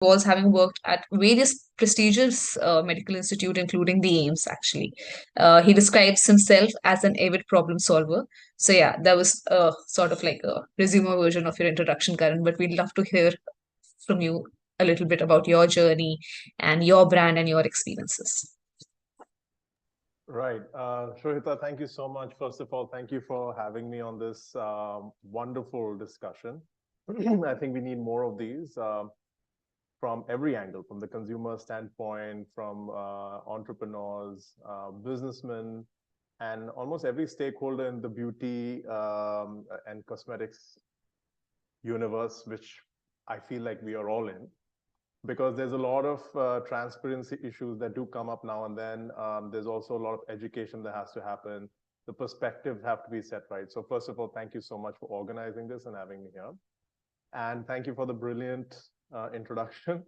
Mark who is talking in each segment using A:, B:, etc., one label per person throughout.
A: was, having worked at various prestigious medical institute, including the AIMS, actually. He describes himself as an avid problem solver. So yeah, that was sort of like a resume version of your introduction, Karan, but we'd love to hear from you a little bit about your journey and your brand and your experiences.
B: Right. Shrohita, thank you so much. First of all, thank you for having me on this wonderful discussion. I think we need more of these from every angle, from the consumer standpoint, from entrepreneurs, businessmen, and almost every stakeholder in the beauty and cosmetics universe, which I feel like we are all in, because there's a lot of transparency issues that do come up now and then. There's also a lot of education that has to happen. The perspectives have to be set right. So first of all, thank you so much for organizing this and having me here. And thank you for the brilliant introduction.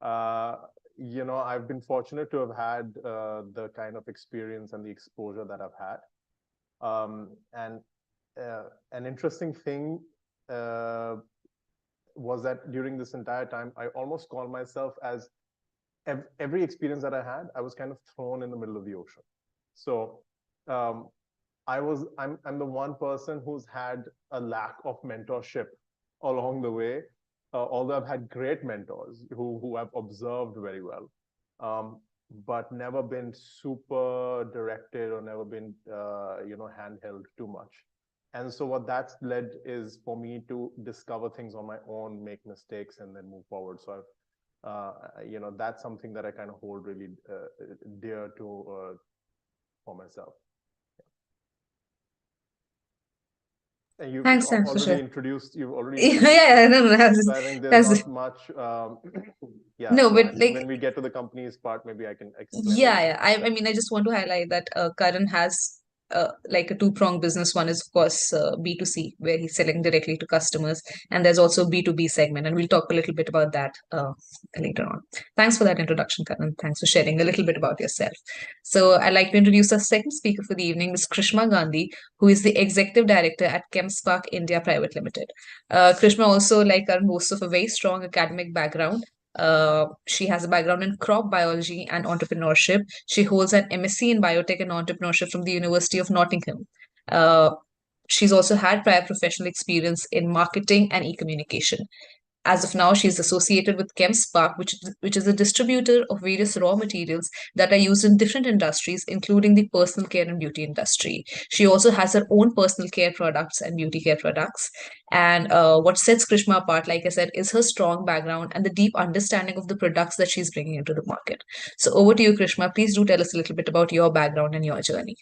B: I've been fortunate to have had the kind of experience and the exposure that I've had. And an interesting thing was that during this entire time, I almost call myself as every experience that I had, I was kind of thrown in the middle of the ocean. So I'm the one person who's had a lack of mentorship along the way. Although I've had great mentors who have observed very well, but never been super directed or never been handheld too much. And so what that's led is for me to discover things on my own, make mistakes, and then move forward. So that's something that I kind of hold really dear to for myself. And you've
A: Thanks, for
B: already
A: sharing.
B: introduced. You've already
A: Yeah,
B: introduced.
A: yeah, no,
B: So I think there's not much. Yeah.
A: no,
B: So
A: but
B: I think
A: like,
B: when we get to the company's part, maybe I can explain a
A: yeah,
B: little
A: yeah.
B: bit.
A: I mean, I just want to highlight that Karan has like a two-pronged business. One is, of course, B2C, where he's selling directly to customers, and there's also B2B segment, and we'll talk a little bit about that later on. Thanks for that introduction, Karan. Thanks for sharing a little bit about yourself. So I'd like to introduce our second speaker for the evening, Ms. Krishma Gandhi, who is the Executive Director at ChemSpark India Private Limited. Krishma also, like Karan, boasts of a very strong academic background. She has a background in crop biology and entrepreneurship. She holds an MSc in biotech and entrepreneurship from the University of Nottingham. Uh, she's also had prior professional experience in marketing and e-communication. As of now, she is associated with ChemSpark, which is a distributor of various raw materials that are used in different industries, including the personal care and beauty industry. She also has her own personal care products and beauty care products. And what sets Krishma apart, like I said, is her strong background and the deep understanding of the products that she's bringing into the market. So over to you, Krishma. Please do tell us a little bit about your background and your journey.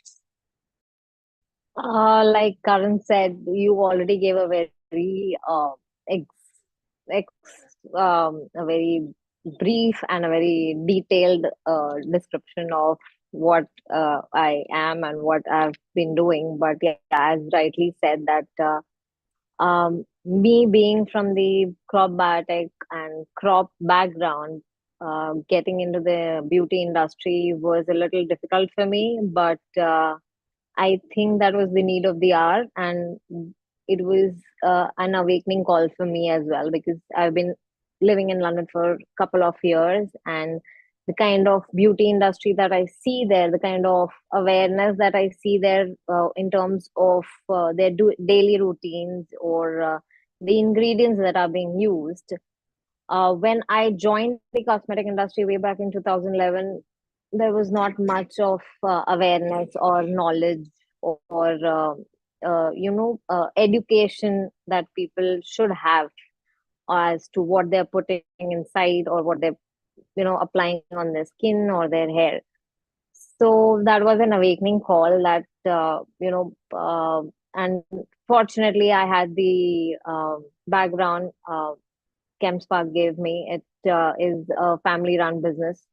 C: Like Karan said, you already gave a very ex, a very brief and a very detailed description of what I am and what I've been doing. But yeah, as rightly said, that me being from the crop biotech and crop background, getting into the beauty industry was a little difficult for me, but I think that was the need of the hour, and it was an awakening call for me as well, because I've been living in London for a couple of years, and the kind of beauty industry that I see there, the kind of awareness that I see there in terms of their daily routines or the ingredients that are being used. When I joined the cosmetic industry way back in 2011, there was not much of awareness or knowledge or education that people should have as to what they're putting inside or what they're applying on their skin or their hair. So that was an awakening call that and fortunately I had the background ChemSpark gave me. It is a family run business.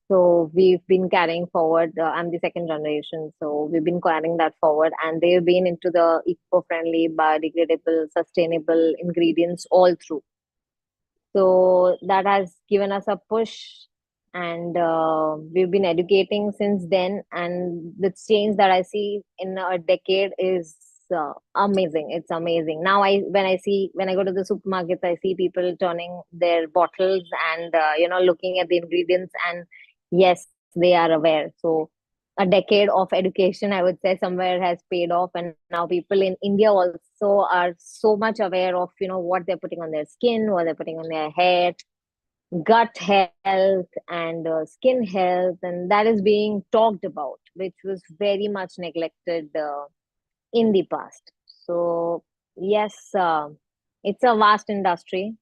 C: So we've been carrying forward. I'm the second generation, so we've been carrying that forward, and they've been into the eco-friendly, biodegradable, sustainable ingredients all through. So that has given us a push, and we've been educating since then. And the change that I see in a decade is amazing. It's amazing. Now when I go to the supermarkets, I see people turning their bottles and looking at the ingredients, and yes, they are aware. So a decade of education, I would say, somewhere has paid off, and now people in India also are so much aware of what they're putting on their skin, what they're putting on their hair, gut health, and skin health, and that is being talked about, which was very much neglected in the past. So yes, it's a vast industry.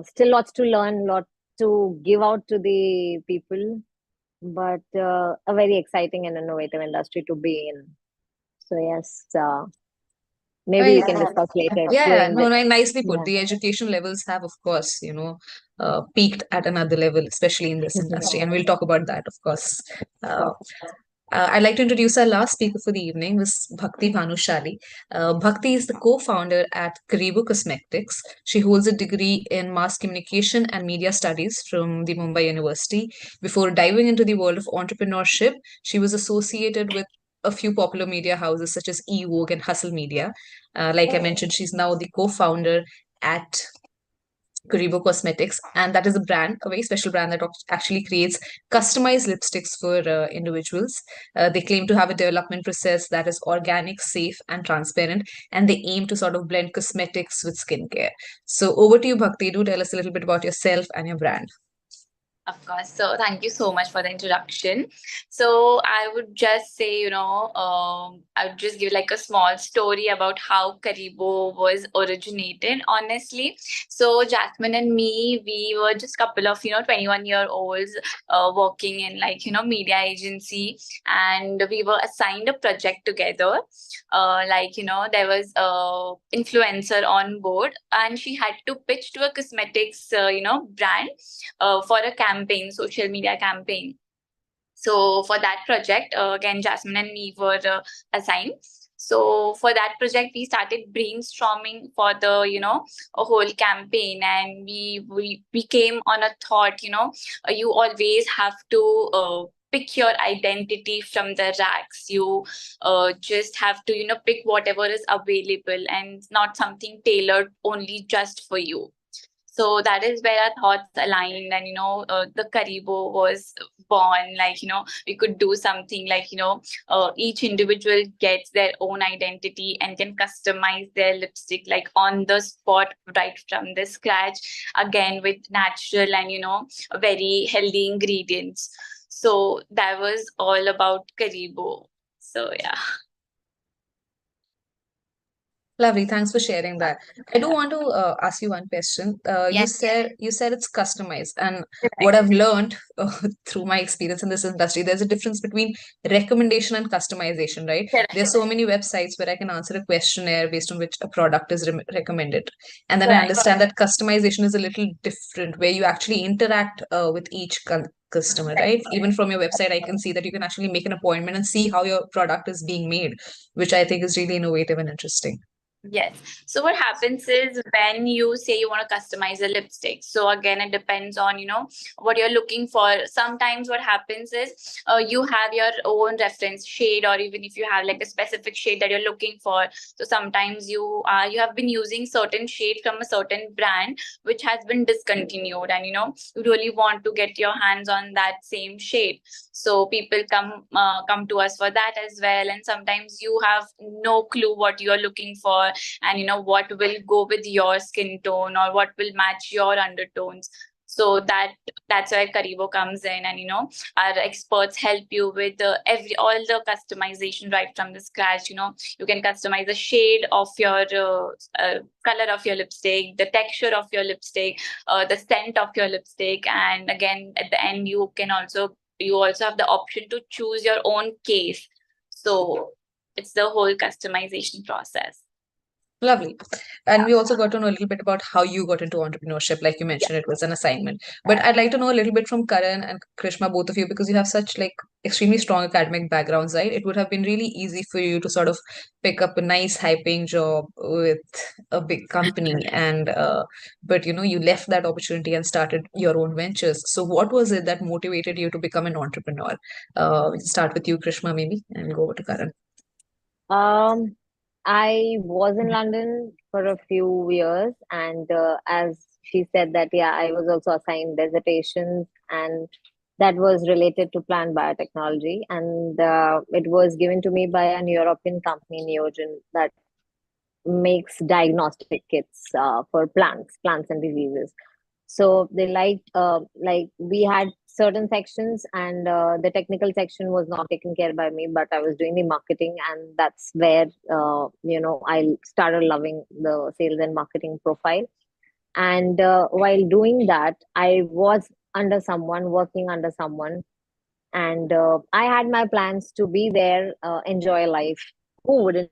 C: Still lots to learn, lot to give out to the people, but a very exciting and innovative industry to be in. So yes, maybe we
A: Right.
C: can discuss later
A: Yeah,
C: during
A: no,
C: the
A: no, nicely put.
C: yeah.
A: The education levels have, of course, peaked at another level, especially in this industry. And we'll talk about that, of course. Uh, I'd like to introduce our last speaker for the evening, Ms. Bhakti Bhanushali. Bhakti is the co-founder at Karibu Cosmetics. She holds a degree in mass communication and media studies from the Mumbai University. Before diving into the world of entrepreneurship, she was associated with a few popular media houses such as eVogue and Hustle Media. Like I mentioned, she's now the co-founder at Karibo Cosmetics, and that is a brand, a very special brand that actually creates customized lipsticks for individuals. They claim to have a development process that is organic, safe, and transparent, and they aim to sort of blend cosmetics with skincare. So, over to you, Bhakti. Do tell us a little bit about yourself and your brand.
D: Of course. So thank you so much for the introduction. So I would just say, I would just give like a small story about how Karibo was originated, honestly. So Jasmine and me, we were just couple of, 21-year-olds working in media agency, and we were assigned a project together. There was a influencer on board, and she had to pitch to a cosmetics, brand for a campaign, social media campaign. So for that project, again, Jasmine and me were assigned. So for that project, we started brainstorming for the, a whole campaign, and we came on a thought, you always have to pick your identity from the racks. You just have to, pick whatever is available and not something tailored only just for you. So that is where our thoughts aligned, and the Karibo was born. We could do something each individual gets their own identity and can customize their lipstick on the spot, right from the scratch, again with natural and very healthy ingredients. So that was all about Karibo. So yeah.
A: Lovely. Thanks for sharing that. I do want to ask you one question. You
D: Yes.
A: said it's customized, and what I've learned through my experience in this industry, there's a difference between recommendation and customization, right?
D: Correct.
A: There's so many websites where I can answer a questionnaire based on which a product is recommended, and then I
D: Right.
A: understand that customization is a little different, where you actually interact with each customer, right? Even from your website, I can see that you can actually make an appointment and see how your product is being made, which I think is really innovative and interesting.
D: Yes. So what happens is when you say you want to customize a lipstick, so again, it depends on, what you're looking for. Sometimes what happens is you have your own reference shade, or even if you have like a specific shade that you're looking for. So sometimes you have been using certain shade from a certain brand, which has been discontinued, and, you really want to get your hands on that same shade. So people come to us for that as well. And sometimes you have no clue what you're looking for, and what will go with your skin tone or what will match your undertones. So that's where Karibo comes in, and our experts help you with all the customization right from the scratch. You can customize the shade of your color of your lipstick, the texture of your lipstick, the scent of your lipstick, and again at the end you also have the option to choose your own case. So it's the whole customization process.
A: Lovely. And we also got to know a little bit about how you got into entrepreneurship. Like you mentioned, it was an assignment. But I'd like to know a little bit from Karan and Krishma, both of you, because you have such extremely strong academic backgrounds, right? It would have been really easy for you to sort of pick up a nice high-paying job with a big company, and but you left that opportunity and started your own ventures. So what was it that motivated you to become an entrepreneur? We'll start with you, Krishma, maybe, and go over to Karan.
C: Um, I was in London for a few years, and as she said that, yeah, I was also assigned dissertations, and that was related to plant biotechnology, and it was given to me by an European company, Neogen, that makes diagnostic kits for plants and diseases. So they liked, like we had certain sections, and the technical section was not taken care by me, but I was doing the marketing, and that's where I started loving the sales and marketing profile. And while doing that, I was under someone, working under someone, and I had my plans to be there, enjoy life. Who wouldn't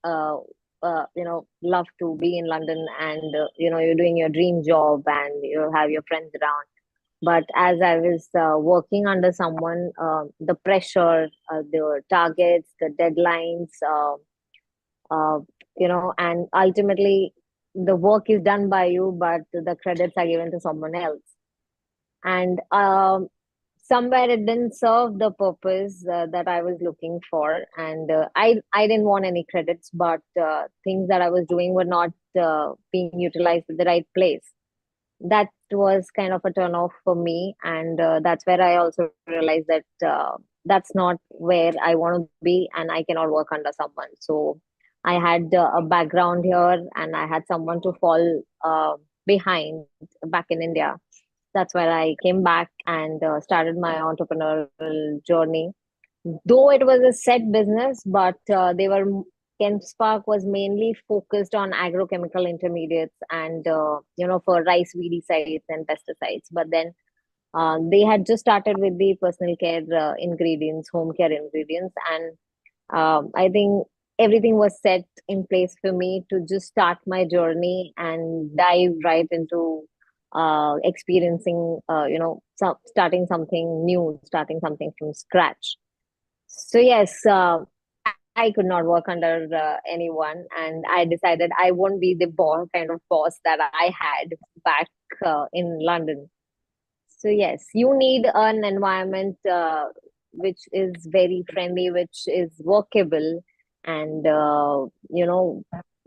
C: love to be in London, and you're doing your dream job and you have your friends around. But as I was working under someone, the pressure, the targets, the deadlines, uh, and ultimately the work is done by you, but the credits are given to someone else. And somewhere it didn't serve the purpose that I was looking for, and I didn't want any credits, but things that I was doing were not being utilized at the right place. That was kind of a turn off for me, and that's where I also realized that that's not where I want to be, and I cannot work under someone. So I had a background here, and I had someone to fall behind back in India. That's where I came back and started my entrepreneurial journey. Though it was a set business, but Kent Spark was mainly focused on agrochemical intermediates and for rice weedicides and pesticides. But then they had just started with the personal care ingredients, home care ingredients, and I think everything was set in place for me to just start my journey and dive right into experiencing, starting something new, starting something from scratch. So yes, I could not work under anyone, and I decided I won't be the kind of boss that I had back in London. So yes, you need an environment which is very friendly, which is workable, and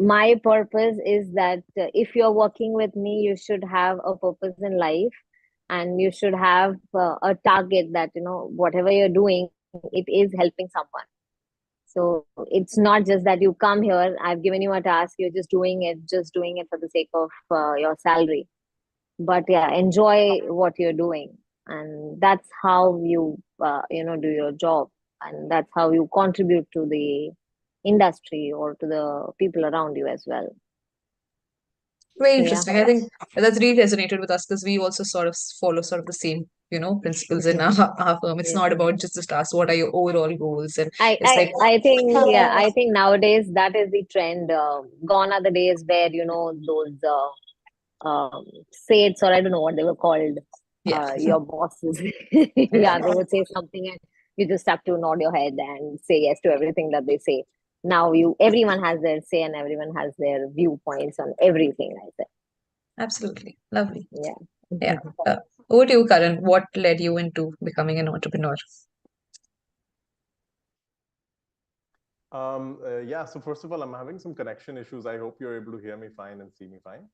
C: my purpose is that if you're working with me, you should have a purpose in life, and you should have a target that whatever you're doing, it is helping someone. So it's not just that you come here, I've given you a task, you're just doing it for the sake of your salary. But yeah, enjoy what you're doing, and that's how you do your job, and that's how you contribute to the industry or to the people around you as well.
A: Very
C: Yeah.
A: interesting. I think that's really resonated with us because we also sort of follow sort of the same, principles in our firm. It's
C: Yeah.
A: not about just the task. What are your overall goals? And it's like,
C: I think I think nowadays that is the trend. Gone are the days where those sates, or I don't know what they were called.
A: yeah,
C: Your bosses, yeah, they would say something, and you just have to nod your head and say yes to everything that they say. Now everyone has their say, and everyone has their viewpoints on everything. I said,
A: absolutely. Lovely.
C: yeah.
A: Yeah. Over to you, Karan. What led you into becoming an entrepreneur?
B: Yeah, so first of all, I'm having some connection issues. I hope you're able to hear me fine and see me fine.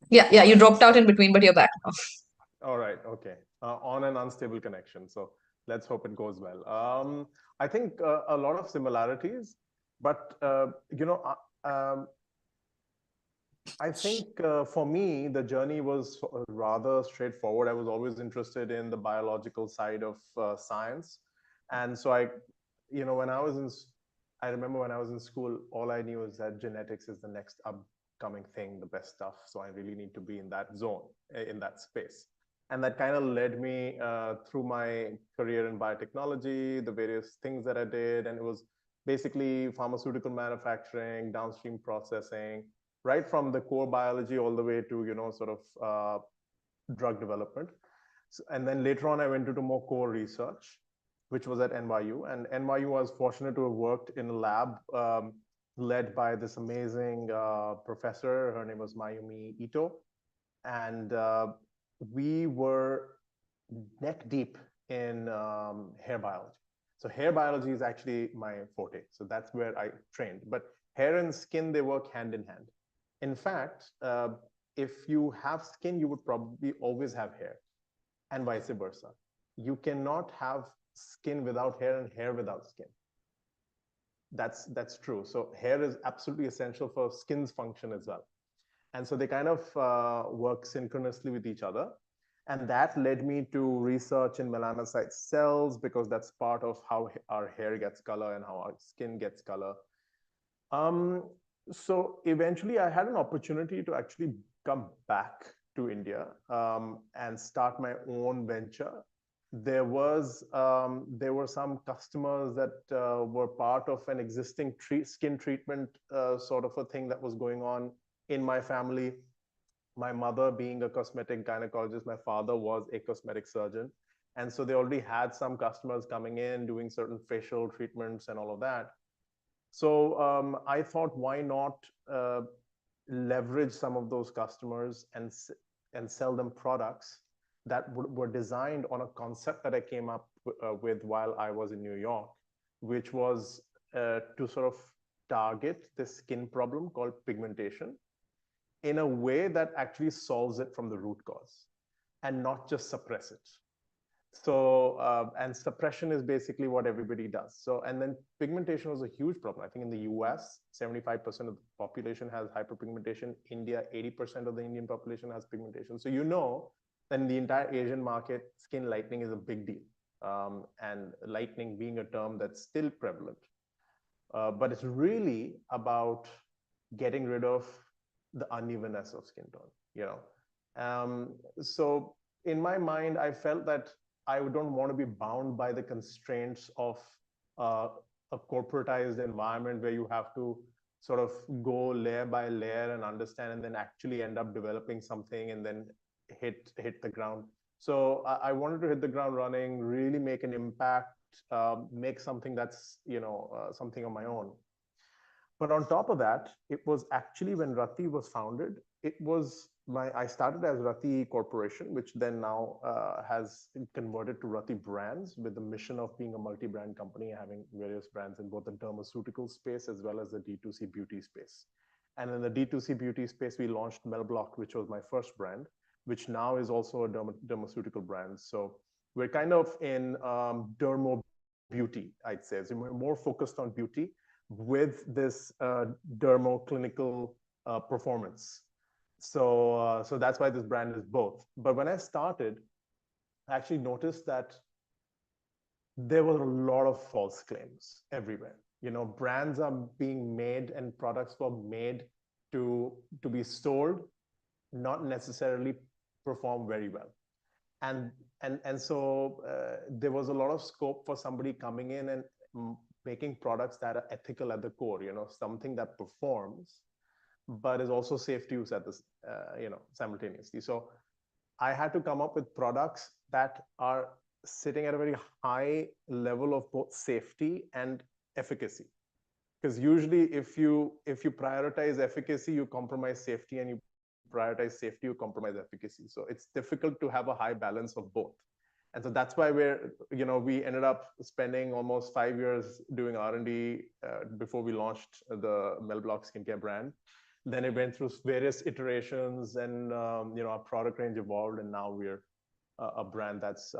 A: Yeah, you dropped out in between, but you're back now.
B: All right, okay. On an unstable connection. So let's hope it goes well. I think a lot of similarities, but I think for me, the journey was rather straightforward. I was always interested in the biological side of science. And so I remember when I was in school, all I knew is that genetics is the next upcoming thing, the best stuff. So I really need to be in that zone, in that space. And that kind of led me through my career in biotechnology, the various things that I did. And it was basically pharmaceutical manufacturing, downstream processing, right from the core biology all the way to, sort of drug development. And then later on, I went into more core research, which was at NYU. And NYU, was fortunate to have worked in a lab led by this amazing professor. Her name was Mayumi Ito. And we were neck deep in hair biology. So hair biology is actually my forte. So that's where I trained. But hair and skin, they work hand in hand. In fact, if you have skin, you would probably always have hair, and vice versa. You cannot have skin without hair and hair without skin. That's true. So hair is absolutely essential for skin's function as well. And so they kind of work synchronously with each other. And that led me to research in melanocyte cells, because that's part of how our hair gets color and how our skin gets color. So eventually I had an opportunity to actually come back to India and start my own venture. There were some customers that were part of an existing skin treatment sort of a thing that was going on in my family. My mother being a cosmetic gynecologist, my father was a cosmetic surgeon. And so they already had some customers coming in, doing certain facial treatments and all of that. So I thought, why not leverage some of those customers and sell them products that were designed on a concept that I came up with while I was in New York, which was to sort of target the skin problem called pigmentation in a way that actually solves it from the root cause and not just suppress it. So, and suppression is basically what everybody does. So, and then pigmentation was a huge problem. I think in the US, 75% of the population has hyperpigmentation. India, 80% of the Indian population has pigmentation. So, you know, that in the entire Asian market, skin lightening is a big deal. And lightening being a term that's still prevalent. But it's really about getting rid of the unevenness of skin tone, you know. So in my mind, I felt that I don't want to be bound by the constraints of a corporatized environment where you have to sort of go layer by layer and understand, and then actually end up developing something and then hit the ground. So I wanted to hit the ground running, really make an impact, make something that's, you know, something on my own. But on top of that, it was actually when Rati was founded, I started as Rati Corporation, which then now has converted to Rati Brands, with the mission of being a multi-brand company, having various brands in both the dermaceutical space as well as the D2C beauty space. And in the D2C beauty space, we launched Melblock, which was my first brand, which now is also a dermaceutical brand. So we're kind of in dermo beauty, I'd say. So we're more focused on beauty with this dermoclinical performance. So that's why this brand is both. But when I started, I actually noticed that there were a lot of false claims everywhere. You know, brands are being made and products were made to be sold, not necessarily perform very well. And so there was a lot of scope for somebody coming in and making products that are ethical at the core, you know, something that performs, but is also safe to use at this, you know, simultaneously. So I had to come up with products that are sitting at a very high level of both safety and efficacy. Because usually if you prioritize efficacy, you compromise safety, and you prioritize safety, you compromise efficacy. So it's difficult to have a high balance of both. And so that's why we ended up spending almost 5 years doing R&D before we launched the Melblock skincare brand. Then it went through various iterations, and our product range evolved, and now we're a brand that's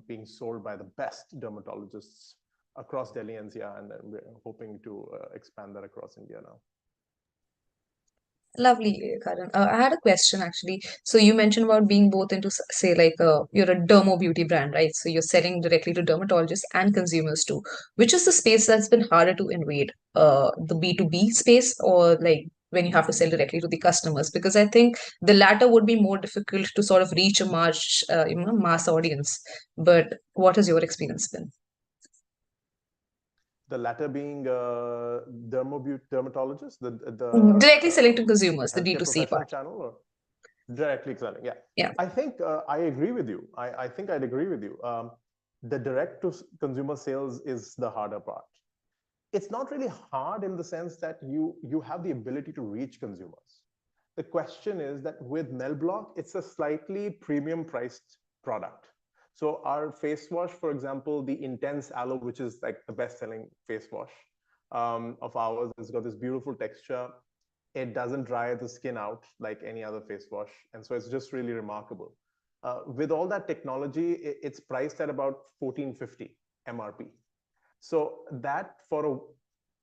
B: being sold by the best dermatologists across Delhi NCR, and we're hoping to expand that across India now.
A: Lovely, Karan. I had a question actually. So you mentioned about being both into, say, like you're a dermo beauty brand, right? So you're selling directly to dermatologists and consumers too. Which is the space that's been harder to invade? The B2B space, or like when you have to sell directly to the customers? Because I think the latter would be more difficult to sort of reach a mass audience. But what has your experience been?
B: The latter being dermatologists,
A: Directly selling to consumers, the D2C part.
B: Channel, or directly selling, yeah.
A: Yeah.
B: I think I agree with you. I think I'd agree with you. The direct to consumer sales is the harder part. It's not really hard in the sense that you have the ability to reach consumers. The question is that with Melblock, it's a slightly premium priced product. So our face wash, for example, the Intense Aloe, which is like the best-selling face wash, of ours. It's got this beautiful texture. It doesn't dry the skin out like any other face wash. And so it's just really remarkable. With all that technology, it's priced at about $14.50 MRP. So that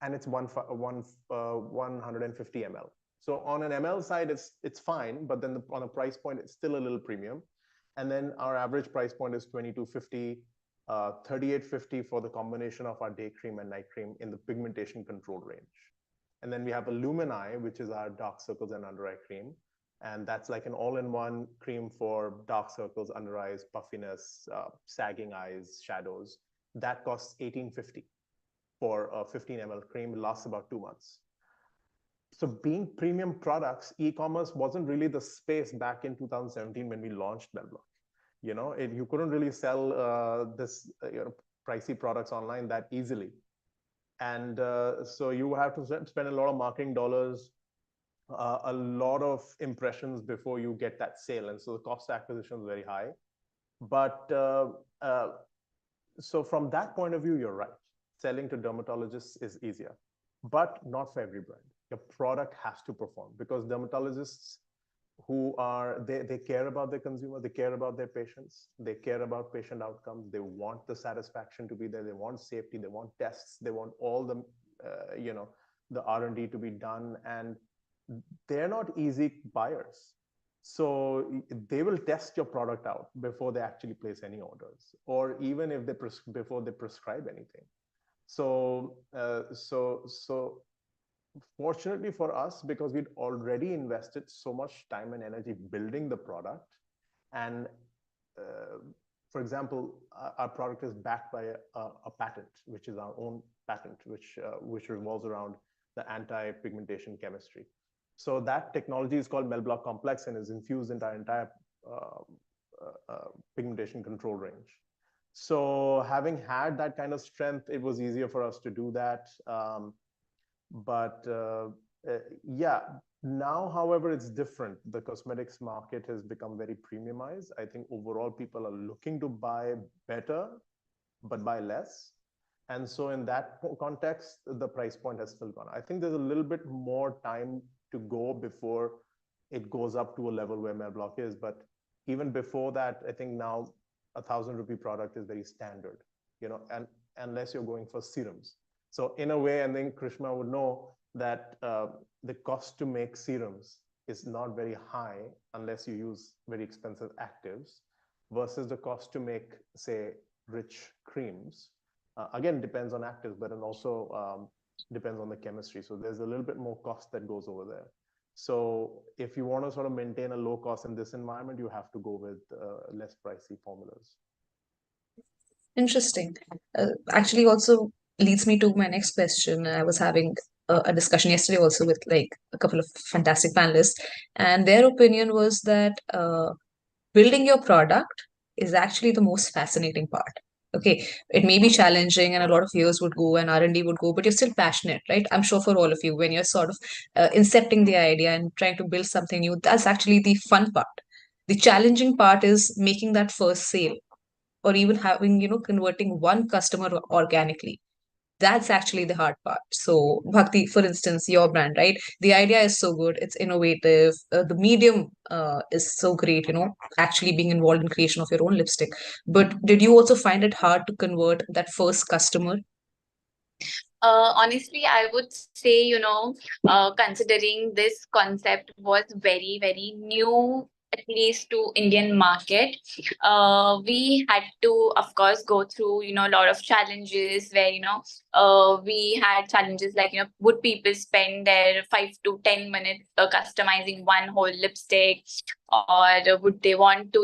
B: and it's 150 ml. So on an ml side, it's fine, but then on a price point, it's still a little premium. And then our average price point is $22.50, $38.50 for the combination of our day cream and night cream in the pigmentation control range. And then we have Illumini, which is our dark circles and under eye cream. And that's like an all-in-one cream for dark circles, under eyes, puffiness, sagging eyes, shadows. That costs $18.50 for a 15 ml cream. It lasts about 2 months. So being premium products, e-commerce wasn't really the space back in 2017 when we launched Melblock. You couldn't really sell pricey products online that easily. And so you have to spend a lot of marketing dollars, a lot of impressions before you get that sale. And so the cost of acquisition is very high. But so from that point of view, you're right. Selling to dermatologists is easier, but not for every brand. Your product has to perform, because dermatologists they care about their consumer, they care about their patients, they care about patient outcomes, they want the satisfaction to be there, they want safety, they want tests, they want all the the R&D to be done, and they're not easy buyers. So they will test your product out before they actually place any orders, or even if before they prescribe anything. So fortunately for us, because we'd already invested so much time and energy building the product, and for example, our product is backed by a patent, which is our own patent, which revolves around the anti-pigmentation chemistry. So that technology is called Melblock Complex and is infused into our entire pigmentation control range. So having had that kind of strength, it was easier for us to do that. Yeah, now, however, it's different. The cosmetics market has become very premiumized. I think overall people are looking to buy better, but buy less. And so in that context, the price point has still gone. I think there's a little bit more time to go before it goes up to a level where Melblock is. But even before that, I think now 1,000 rupee product is very standard, and unless you're going for serums. So in a way, I think Krishna would know that the cost to make serums is not very high unless you use very expensive actives, versus the cost to make, say, rich creams. Again, depends on actives, but then also depends on the chemistry. So there's a little bit more cost that goes over there. So if you want to sort of maintain a low cost in this environment, you have to go with less pricey formulas.
A: Interesting. Actually, also leads me to my next question. I was having a discussion yesterday also with like a couple of fantastic panelists, and their opinion was that building your product is actually the most fascinating part. Okay, it may be challenging and a lot of years would go and R&D would go, but you're still passionate, right? I'm sure for all of you, when you're sort of incepting the idea and trying to build something new, that's actually the fun part. The challenging part is making that first sale, or even having, converting one customer organically. That's actually the hard part. So, Bhakti, for instance, your brand, right? The idea is so good, it's innovative, the medium is so great, actually being involved in creation of your own lipstick. But did you also find it hard to convert that first customer?
D: Honestly, I would say, considering this concept was very, very new, at least to Indian market, we had to, of course, go through, a lot of challenges where, we had challenges like, would people spend their 5 to 10 minutes customizing one whole lipstick, or would they want to,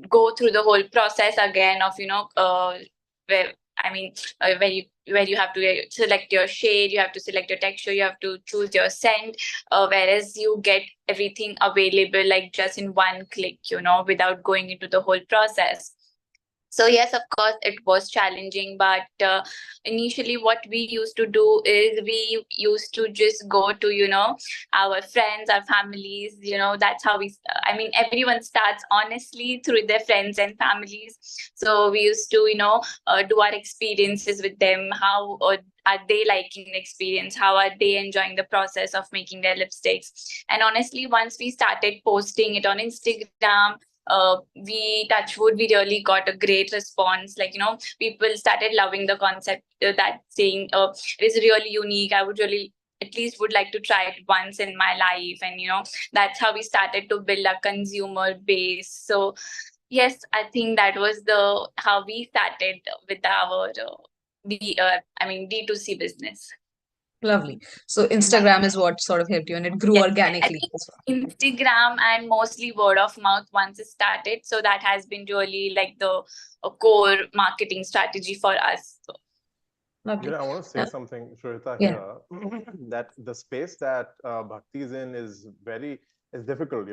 D: go through the whole process again of, where you have to select your shade, you have to select your texture, you have to choose your scent, whereas you get everything available like just in one click, without going into the whole process. So yes, of course, it was challenging, but initially what we used to do is we used to just go to, our friends, our families, that's how I mean, everyone starts honestly through their friends and families. So we used to, do our experiences with them. How are they liking the experience? How are they enjoying the process of making their lipsticks? And honestly, once we started posting it on Instagram, we touch wood, we really got a great response. Like, people started loving the concept, that saying it is really unique. I would really at least would like to try it once in my life. And that's how we started to build a consumer base. So yes, I think that was the how we started with our D2C business.
A: Lovely. So Instagram is what sort of helped you, and it grew
D: Yes, I
A: organically
D: think
A: as well.
D: Instagram and mostly word of mouth once it started. So that has been really like the core marketing strategy for us. So,
A: Lovely.
B: I want to say something, Shweta,
A: Yeah.
B: here, that the space that Bhakti is in is difficult,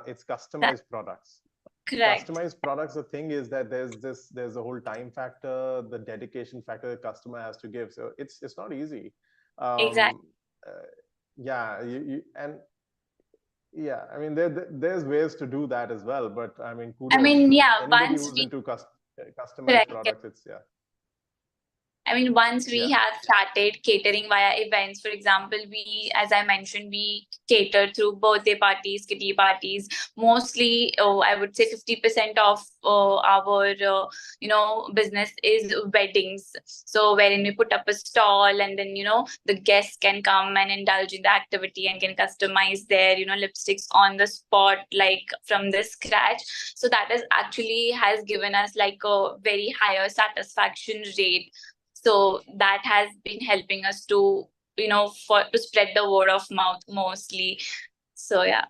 B: it's customized products.
D: correct.
B: Customized products, the thing is that there's a whole time factor, the dedication factor the customer has to give. So it's not easy.
D: Exactly.
B: Yeah, and yeah, I mean, there's ways to do that as well, but I mean, kudos.
D: Yeah,
B: Anybody
D: once
B: who's
D: we
B: into customized
D: correct.
B: products, it's yeah.
D: Once we
B: Yeah.
D: have started catering via events, for example, as I mentioned, we cater through birthday parties, kitty parties. Mostly, I would say 50% of our, business is weddings. So wherein we put up a stall, and then, the guests can come and indulge in the activity and can customize their, lipsticks on the spot, like from the scratch. So that is actually has given us like a very higher satisfaction rate. So that has been helping us to to spread the word of mouth mostly. So yeah.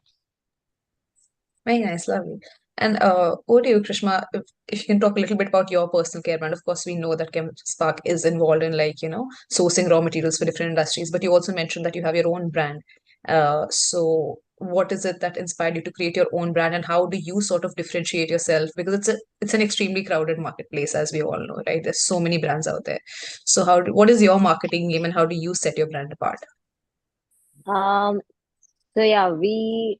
A: Very nice, lovely. And over to you, Krishma, if you can talk a little bit about your personal care brand. Of course, we know that ChemSpark is involved in sourcing raw materials for different industries, but you also mentioned that you have your own brand. So what is it that inspired you to create your own brand, and how do you sort of differentiate yourself? Because it's an extremely crowded marketplace, as we all know, right? There's so many brands out there. So what is your marketing game, and how do you set your brand apart?
C: So yeah, we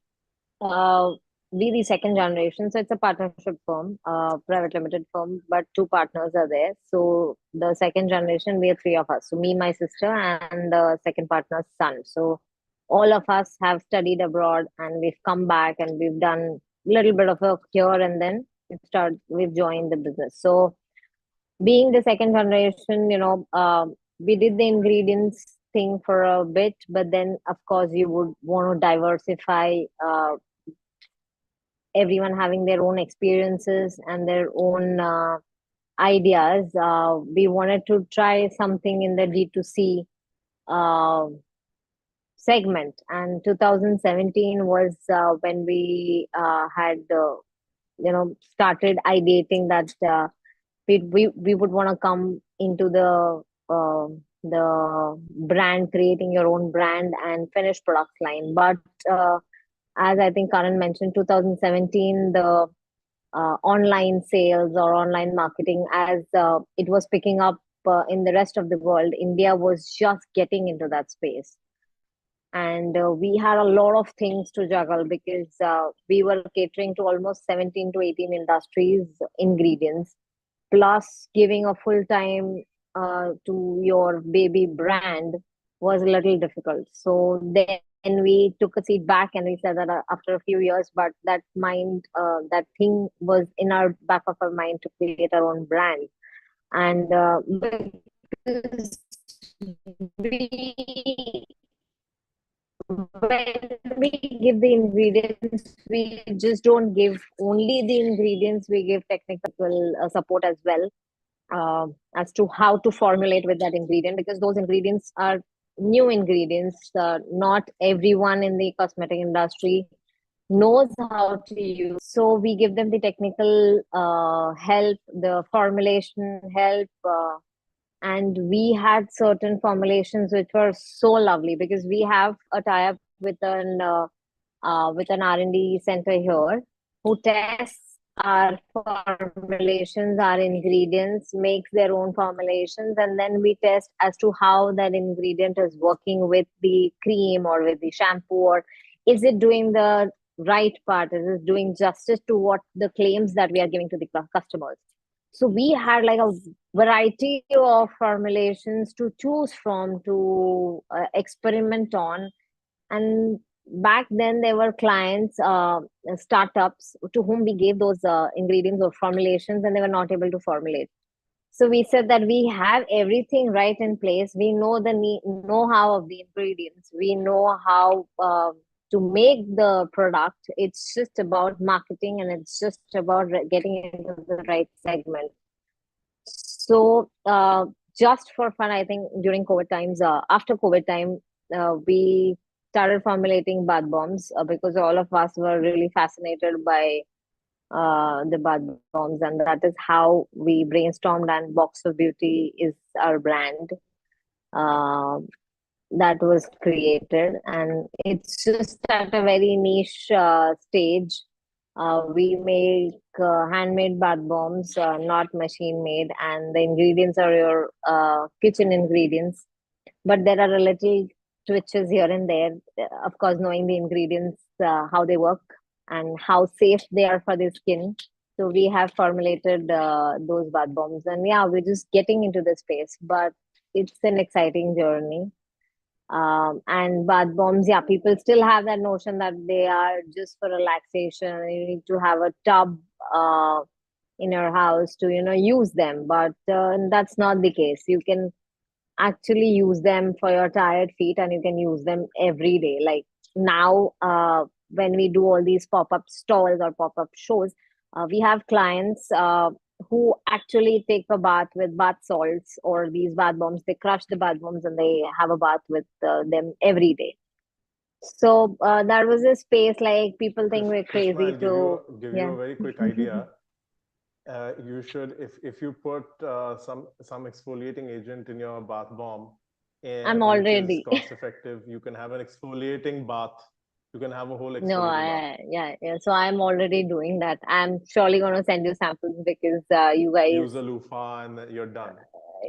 C: the second generation, so it's a partnership firm, private limited firm, but two partners are there. So the second generation, we are three of us. So me, my sister, and the second partner's son. So all of us have studied abroad, and we've come back, and we've done a little bit of work here, and then we've joined the business. So being the second generation, we did the ingredients thing for a bit, but then of course you would want to diversify, everyone having their own experiences and their own ideas. We wanted to try something in the D2C uh, segment, and 2017 was when we had started ideating that we would want to come into the brand, creating your own brand and finished products line. But as I think Karan mentioned, 2017, the online sales or online marketing, as it was picking up in the rest of the world, India was just getting into that space. And we had a lot of things to juggle, because we were catering to almost 17 to 18 industries, ingredients, plus giving a full time to your baby brand was a little difficult. So then we took a seat back, and we said that after a few years, but that thing was in our back of our mind to create our own brand. And because when we give the ingredients, we just don't give only the ingredients, we give technical support as well, as to how to formulate with that ingredient, because those ingredients are new ingredients. Not everyone in the cosmetic industry knows how to use. So we give them the technical help, the formulation help. And we had certain formulations which were so lovely, because we have a tie-up with an R&D center here, who tests our formulations, our ingredients, makes their own formulations, and then we test as to how that ingredient is working with the cream or with the shampoo, or is it doing the right part? Is it doing justice to what the claims that we are giving to the customers? So we had like a variety of formulations to choose from, to experiment on. And back then there were clients, startups to whom we gave those ingredients or formulations, and they were not able to formulate. So we said that we have everything right in place. We know the know-how of the ingredients. We know how to make the product. It's just about marketing, and it's just about getting into the right segment. So just for fun, I think during COVID times, after COVID time, we started formulating bath bombs because all of us were really fascinated by the bath bombs, and that is how we brainstormed. And Box of Beauty is our brand that was created, and it's just at a very niche stage. We make handmade bath bombs, not machine made, and the ingredients are your kitchen ingredients. But there are a little twitches here and there. Of course, knowing the ingredients, how they work, and how safe they are for the skin. So we have formulated those bath bombs, and yeah, we're just getting into the space, but it's an exciting journey. And bath bombs, yeah, people still have that notion that they are just for relaxation. You need to have a tub in your house to, use them, but that's not the case. You can actually use them for your tired feet, and you can use them every day. Like now, when we do all these pop-up stalls or pop-up shows, we have clients who actually take a bath with bath salts or these bath bombs. They crush the bath bombs and they have a bath with them every day. So that was a space, like people think we're
B: Krishna,
C: crazy
B: I'll
C: to,
B: give you a very quick idea. You should, if you put some exfoliating agent in your bath bomb,
C: I'm
B: which is
C: already.
B: cost effective, you can have an exfoliating bath. You can have a whole
C: No,
B: exfoliating bath.
C: yeah. So I'm already doing that. I'm surely going to send you samples because you guys,
B: Use a loofah and you're done.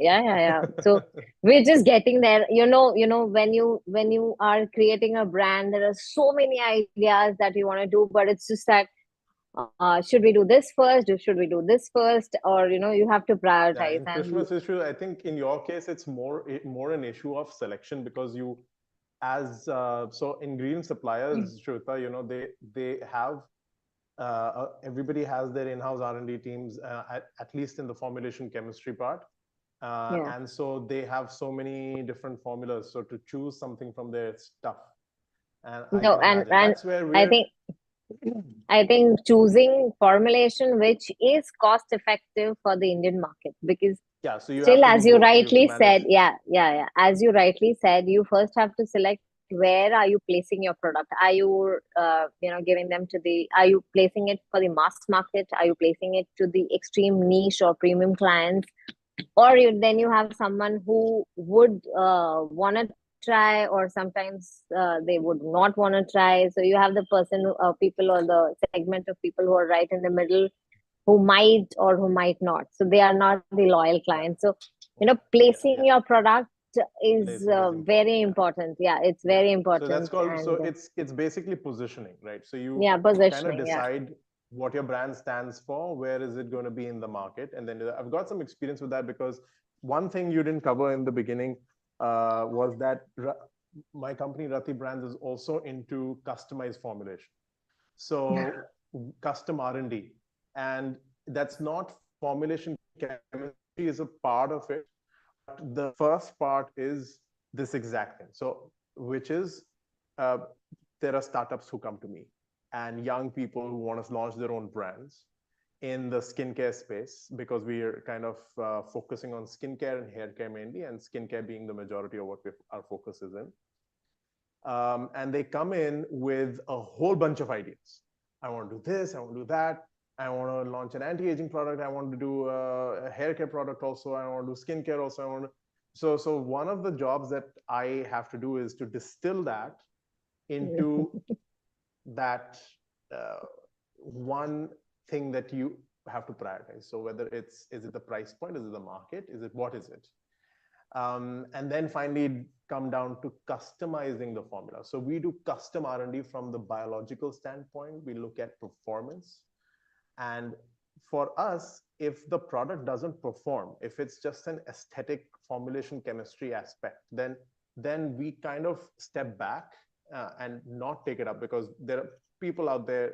C: yeah. So we're just getting there. When you are creating a brand, there are so many ideas that you want to do, but it's just that should we do this first? Should we do this first? Or you have to
B: Yeah,
C: prioritize.
B: in
C: And
B: Krishna's issue, I think in your case, it's more an issue of selection, because you, as so ingredient suppliers, Shweta, they have everybody has their in-house R&D teams, at least in the formulation chemistry part.
C: yeah.
B: And so they have so many different formulas. So to choose something from there, it's tough. And I
C: No,
B: can
C: and
B: imagine that's where
C: I
B: we're.
C: think I think choosing formulation which is cost effective for the Indian market, because
B: Yeah, so you have
C: still,
B: to do
C: as you
B: both. You have to
C: rightly
B: manage.
C: said, yeah. As you rightly said, you first have to select where are you placing your product. Are you, giving them to the? Are you placing it for the mass market? Are you placing it to the extreme niche or premium clients? Or then you have someone who would want to try, or sometimes they would not want to try. So you have the people, or the segment of people who are right in the middle, who might or who might not. So they are not the loyal clients. So placing your product is
B: Placing is
C: very
B: important.
C: important. Yeah, it's very
B: So
C: important.
B: that's called. So
C: And
B: it's basically positioning, right? So you
C: yeah,
B: kind of
C: positioning. Yeah.
B: decide what your brand stands for, where is it going to be in the market, and then I've got some experience with that, because one thing you didn't cover in the beginning was that my company Rati Brands is also into customized formulation. So custom R&D, and that's not formulation chemistry is a part of it. But the first part is this exact thing. So which is uh, there are startups who come to me, and young people who want to launch their own brands in the skincare space, because we are kind of focusing on skincare and hair care mainly, and skincare being the majority of what our focus is in. And they come in with a whole bunch of ideas. I want to do this, I want to do that. I want to launch an anti-aging product. I want to do a hair care product also. I want to do skincare also. I want to. So one of the jobs that I have to do is to distill that into that one thing that you have to prioritize. So whether is it the price point, is it the market, what is it? And then finally come down to customizing the formula. So we do custom R&D from the biological standpoint. We look at performance. And for us, if the product doesn't perform, if it's just an aesthetic formulation chemistry aspect, then we kind of step back and not take it up, because there are people out there,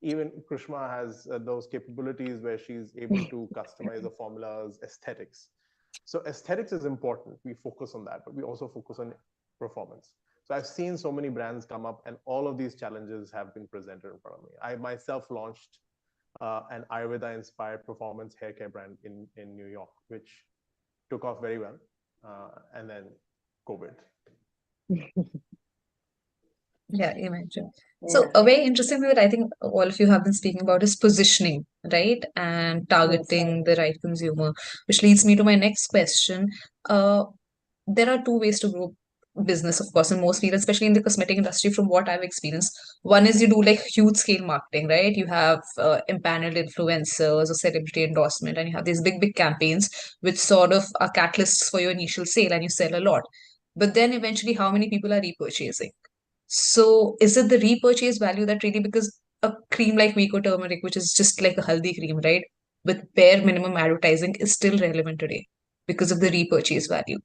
B: even Krishma has those capabilities where she's able to customize the formulas, aesthetics. So aesthetics is important. We focus on that, but we also focus on performance. So I've seen so many brands come up, and all of these challenges have been presented in front of me. I myself launched an Ayurveda-inspired performance hair care brand in New York, which took off very well. And then COVID.
A: Yeah, you mentioned. So a very interesting thing that I think all of you have been speaking about is positioning, right? And targeting the right consumer, which leads me to my next question. There are two ways to grow business, of course, in most fields, especially in the cosmetic industry, from what I've experienced. One is you do like huge scale marketing, right? You have empaneled influencers or celebrity endorsement, and you have these big campaigns, which sort of are catalysts for your initial sale, and you sell a lot. But then eventually, how many people are repurchasing? So is it the repurchase value that really, because a cream like Vico Turmeric, which is just like a healthy cream, right, with bare minimum advertising, is still relevant today because of the repurchase value.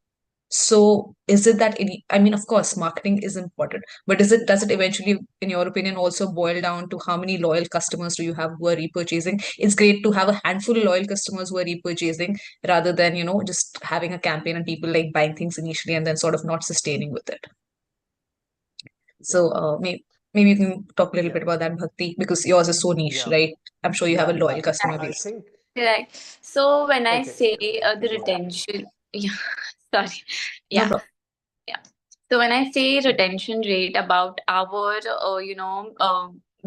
A: So is it that I mean, of course, marketing is important, but does it eventually, in your opinion, also boil down to how many loyal customers do you have who are repurchasing? It's great to have a handful of loyal customers who are repurchasing rather than, just having a campaign and people like buying things initially and then sort of not sustaining with it. So maybe you can talk a little bit about that, Bhakti, because yours is so niche, right? I'm sure you have a loyal customer base.
B: I think.
D: Right. So when I
B: Okay.
D: say the
B: Go ahead.
D: retention, yeah, sorry,
A: No
D: yeah.
A: problem.
D: So when I say retention rate about our,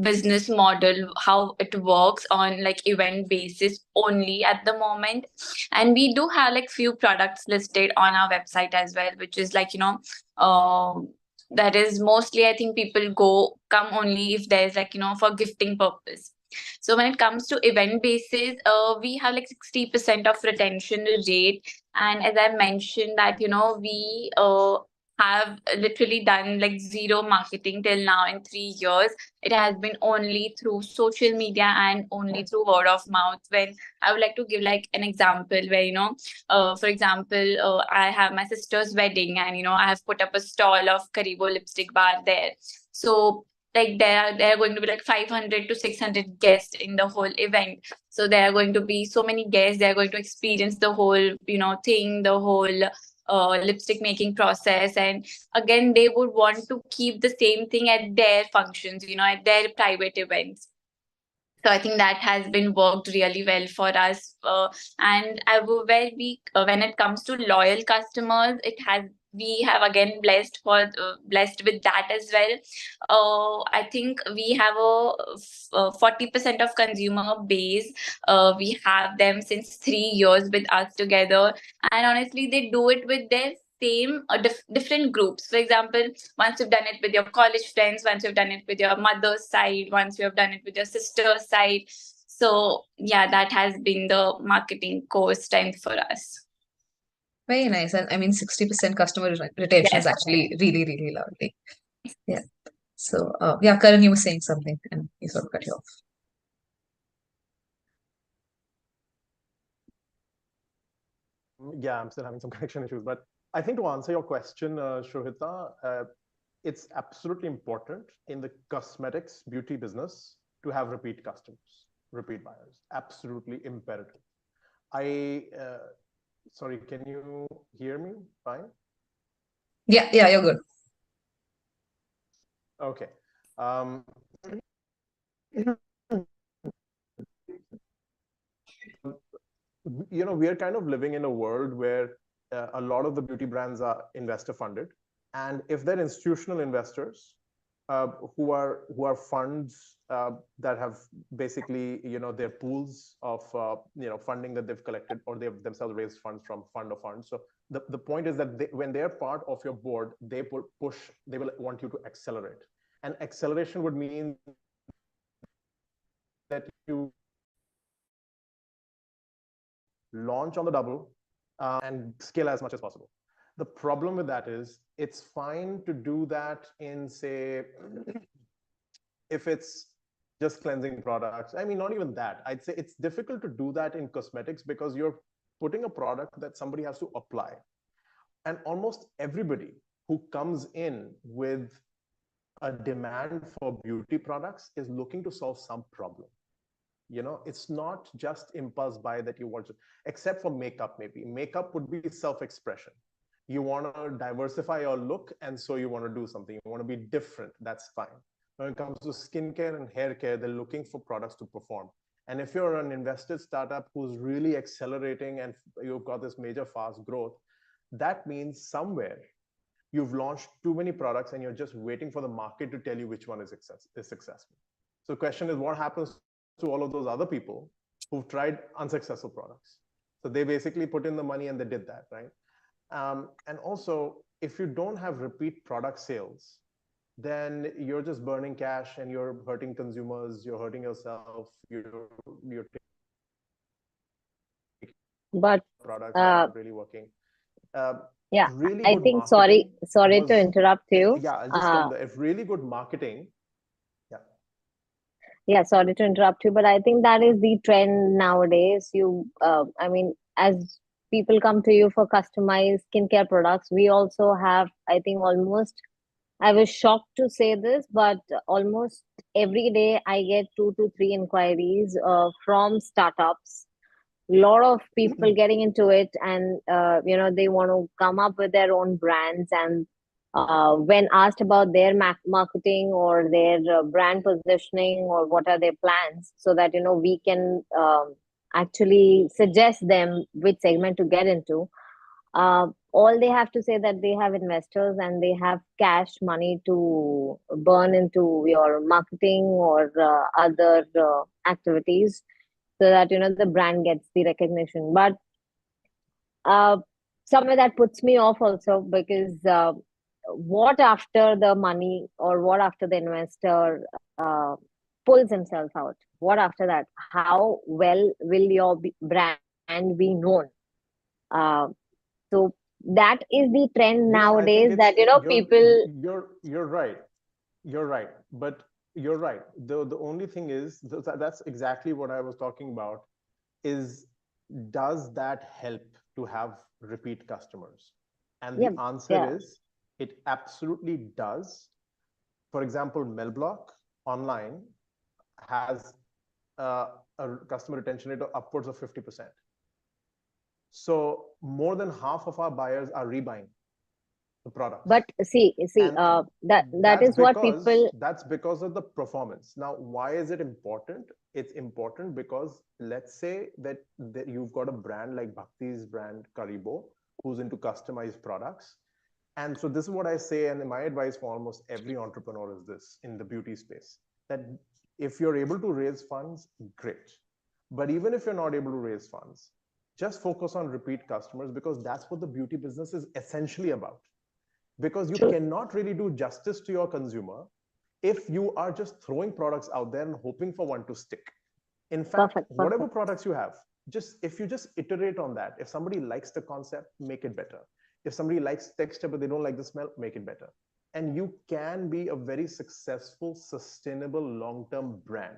D: business model, how it works on like event basis only at the moment, and we do have like few products listed on our website as well, which is like that is mostly, I think people come only if there's like for gifting purpose. So when it comes to event basis, we have like 60% of retention rate, and as I mentioned that we have literally done like zero marketing till now in 3 years. It has been only through social media and only through word of mouth. When I would like to give like an example where, for example, I have my sister's wedding and, I have put up a stall of Karibo lipstick bar there. So like there are going to be like 500 to 600 guests in the whole event. So there are going to be so many guests. They're going to experience the whole, thing, the whole lipstick making process, and again they would want to keep the same thing at their functions, at their private events. So I think that has been worked really well for us, and when it comes to loyal customers, we have again blessed with that as well. I think we have a 40% of consumer base. We have them since 3 years with us together, and honestly they do it with their same different groups. For example, once you've done it with your college friends, once you've done it with your mother's side, once you have done it with your sister's side. So yeah, that has been the marketing core strength for us.
A: Very nice. And I mean, 60% customer retention is actually really, really lovely. Yeah. So, yeah, Karan, you were saying something and you sort of cut you off.
B: Yeah, I'm still having some connection issues, but I think to answer your question, Shrohita, it's absolutely important in the cosmetics beauty business to have repeat customers, repeat buyers. Absolutely imperative. Sorry, can you hear me fine?
A: Yeah, you're good.
B: Okay. We are kind of living in a world where a lot of the beauty brands are investor funded, and if they're institutional investors who are funds that have basically their pools of funding that they've collected, or they've themselves raised funds from fund of funds. So the point is that when they're part of your board, they will want you to accelerate, and acceleration would mean that you launch on the double, and scale as much as possible. The problem with that is it's fine to do that in, say, if it's just cleansing products. I mean, not even that. I'd say it's difficult to do that in cosmetics because you're putting a product that somebody has to apply. And almost everybody who comes in with a demand for beauty products is looking to solve some problem. You know, it's not just impulse buy that you want to, except for makeup, maybe. Makeup would be self-expression. You want to diversify your look, and so you want to do something. You want to be different. That's fine. When it comes to skincare and hair care, they're looking for products to perform. And if you're an invested startup who's really accelerating and you've got this major fast growth, that means somewhere you've launched too many products and you're just waiting for the market to tell you which one is successful. So the question is, what happens to all of those other people who've tried unsuccessful products? So they basically put in the money and they did that, right? And also, if you don't have repeat product sales, then you're just burning cash and you're hurting consumers, you're hurting yourself, you're
C: But
B: products that aren't really working.
C: yeah,
B: Really
C: I
B: good
C: think, sorry
B: marketing
C: to
B: was-
C: interrupt you.
B: Yeah, I'll just come there. If really good marketing,
C: Yeah, sorry to interrupt you, but I think that is the trend nowadays. I mean, as people come to you for customized skincare products, we also have, I think, almost, I was shocked to say this, but almost every day I get 2 to 3 inquiries from startups. A lot of people getting into it, and they want to come up with their own brands. And when asked about their marketing or their brand positioning or what are their plans, so that we can actually suggest them which segment to get into. All they have to say that they have investors and they have cash money to burn into your marketing or other activities, so that the brand gets the recognition. But somewhere that puts me off also, because what after the money, or what after the investor pulls himself out? What after that? How well will your brand be known? So that is the trend nowadays, that people.
B: You're right. You're right. But you're right. The only thing is, that's exactly what I was talking about, is does that help to have repeat customers? And the answer is, it absolutely does. For example, Melblock online has a customer retention rate of upwards of 50%. So more than half of our buyers are rebuying the products.
C: But see, that is what people.
B: That's because of the performance. Now, why is it important? It's important because, let's say that you've got a brand like Bhakti's brand Karibo, who's into customized products. And so this is what I say, and my advice for almost every entrepreneur is this in the beauty space, that if you're able to raise funds, great. But even if you're not able to raise funds, just focus on repeat customers, because that's what the beauty business is essentially about. Because you cannot really do justice to your consumer if you are just throwing products out there and hoping for one to stick. In fact, whatever products you have, if you just iterate on that, if somebody likes the concept, make it better. If somebody likes texture but they don't like the smell, make it better. And you can be a very successful, sustainable, long-term brand.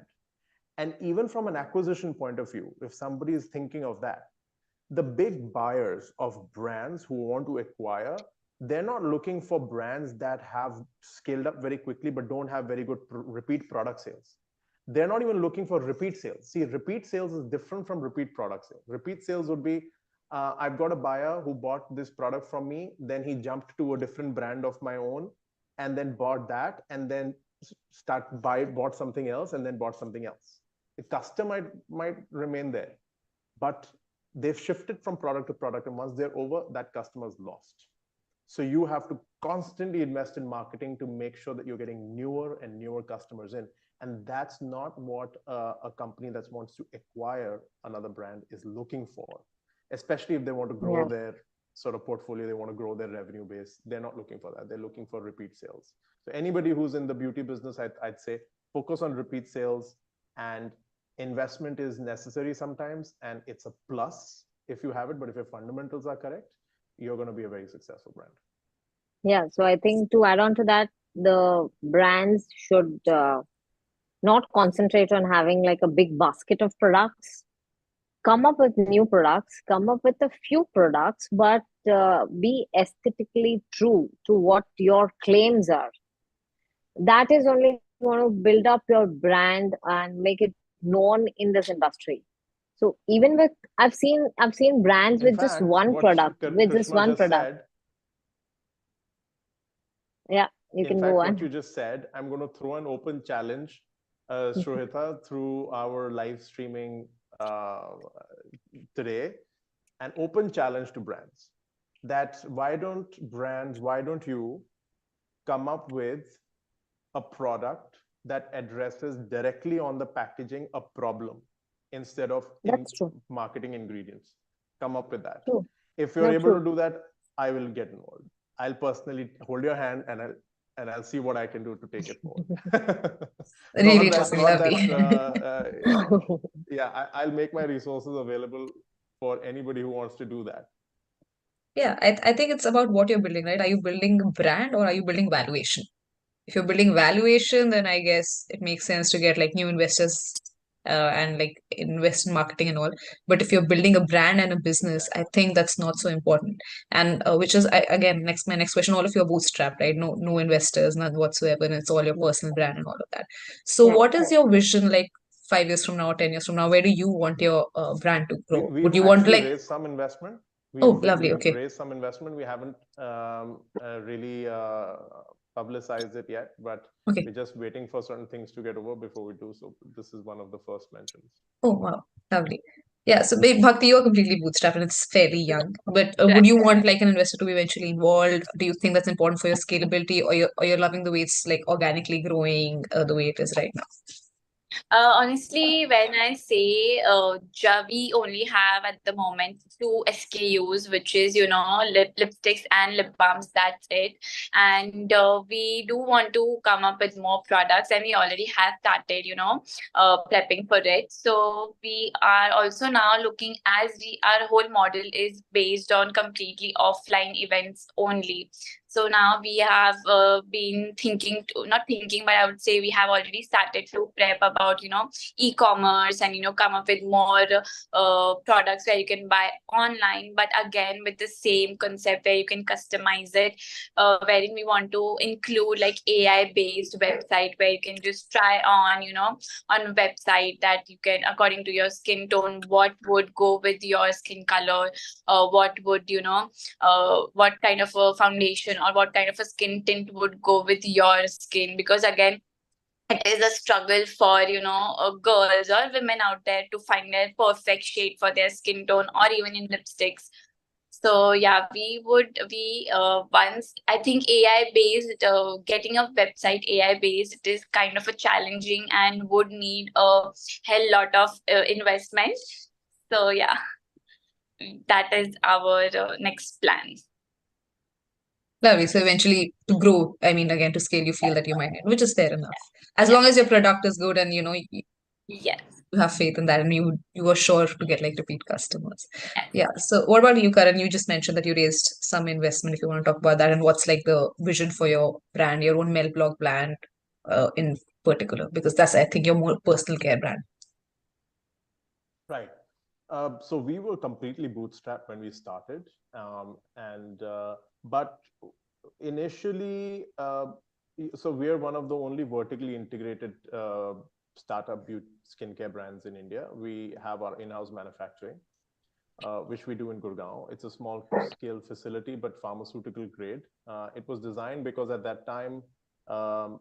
B: And even from an acquisition point of view, if somebody is thinking of that, the big buyers of brands who want to acquire, they're not looking for brands that have scaled up very quickly but don't have very good repeat product sales. They're not even looking for repeat sales. See, repeat sales is different from repeat product sales. Repeat sales would be, I've got a buyer who bought this product from me, then he jumped to a different brand of my own, and then bought that, and then bought something else, and then bought something else. The customer might remain there, but they've shifted from product to product, and once they're over, that customer's lost. So you have to constantly invest in marketing to make sure that you're getting newer and newer customers in. And that's not what a company that wants to acquire another brand is looking for, especially if they want to grow their sort of portfolio, they want to grow their revenue base. They're not looking for that. They're looking for repeat sales. So anybody who's in the beauty business, I'd say focus on repeat sales, and investment is necessary sometimes, and it's a plus, if you have it, but if your fundamentals are correct, you're going to be a very successful brand.
C: Yeah, so I think to add on to that, the brands should not concentrate on having like a big basket of products. Come up with new products, come up with a few products, but be aesthetically true to what your claims are. That is only going to build up your brand and make it known in this industry. So even with I've seen brands
B: In
C: with just
B: fact,
C: one
B: what
C: product, with just
B: Krishma
C: one
B: just
C: product.
B: said,
C: Yeah, you
B: in
C: can
B: fact,
C: go
B: what
C: on.
B: you just said, I'm going to throw an open challenge, Shrohita, through our live streaming today, an open challenge to brands. That why don't you come up with a product that addresses directly on the packaging a problem instead of
C: That's true.
B: marketing ingredients? Come up with that.
C: True.
B: If you're
C: No,
B: able
C: true.
B: to do that, I will get involved. I'll personally hold your hand and I'll see what I can do to take it forward.
A: Really interesting, lovely.
B: I'll make my resources available for anybody who wants to do that.
A: Yeah, I think it's about what you're building, right? Are you building a brand or are you building valuation? If you're building valuation, then I guess it makes sense to get like new investors and like invest in marketing and all. But if you're building a brand and a business, I think that's not so important. And which is again my next question: all of you are bootstrapped, right? No investors, none whatsoever, and it's all your personal brand and all of that. So,
C: Yeah,
A: what is your vision like 5 years from now, 10 years from now? Where do you want your brand to grow? Would
B: We've
A: you want
B: actually
A: like?
B: raised some investment.
A: Oh, lovely.
B: We've
A: Okay.
B: raised some investment. We haven't really publicized it yet, but
A: Okay.
B: we're just waiting for certain things to get over before we do. So this is one of the first mentions.
A: Oh, wow. Lovely. Yeah, so Bhakti, you're completely bootstrapped and it's fairly young. But would you want like an investor to be eventually involved? Do you think that's important for your scalability, or you're loving the way it's like organically growing the way it is right now?
D: Honestly, when I say we only have at the moment 2 SKUs, which is, lipsticks and lip balms, that's it. And we do want to come up with more products, and we already have started, prepping for it. So we are also now looking, as our whole model is based on completely offline events only. So now we have been not thinking, but I would say we have already started to prep about, e-commerce and, come up with more products where you can buy online, but again, with the same concept where you can customize it, wherein we want to include like AI-based website where you can just try on, on a website that you can, according to your skin tone, what would go with your skin color, what would, what kind of a foundation or what kind of a skin tint would go with your skin, because again, it is a struggle for girls or women out there to find their perfect shade for their skin tone, or even in lipsticks. So yeah, once I think AI based, getting a website AI based, it is kind of a challenging and would need a hell lot of investment. So yeah, that is our next plan.
A: Lovely. So eventually to grow, I mean, again, to scale, you feel that you might need, which is fair enough. As long as your product is good and,
D: Yes.
A: you have faith in that and you are sure to get like repeat customers.
D: Yes.
A: Yeah. So what about you, Karan? You just mentioned that you raised some investment. If you want to talk about that, and what's like the vision for your brand, your own Mel Blog brand in particular, because that's, I think, your more personal care brand.
B: Right. So we were completely bootstrapped when we started, but initially, so we're one of the only vertically integrated startup beauty skincare brands in India. We have our in-house manufacturing, which we do in Gurgaon. It's a small scale facility, but pharmaceutical grade. It was designed because at that time,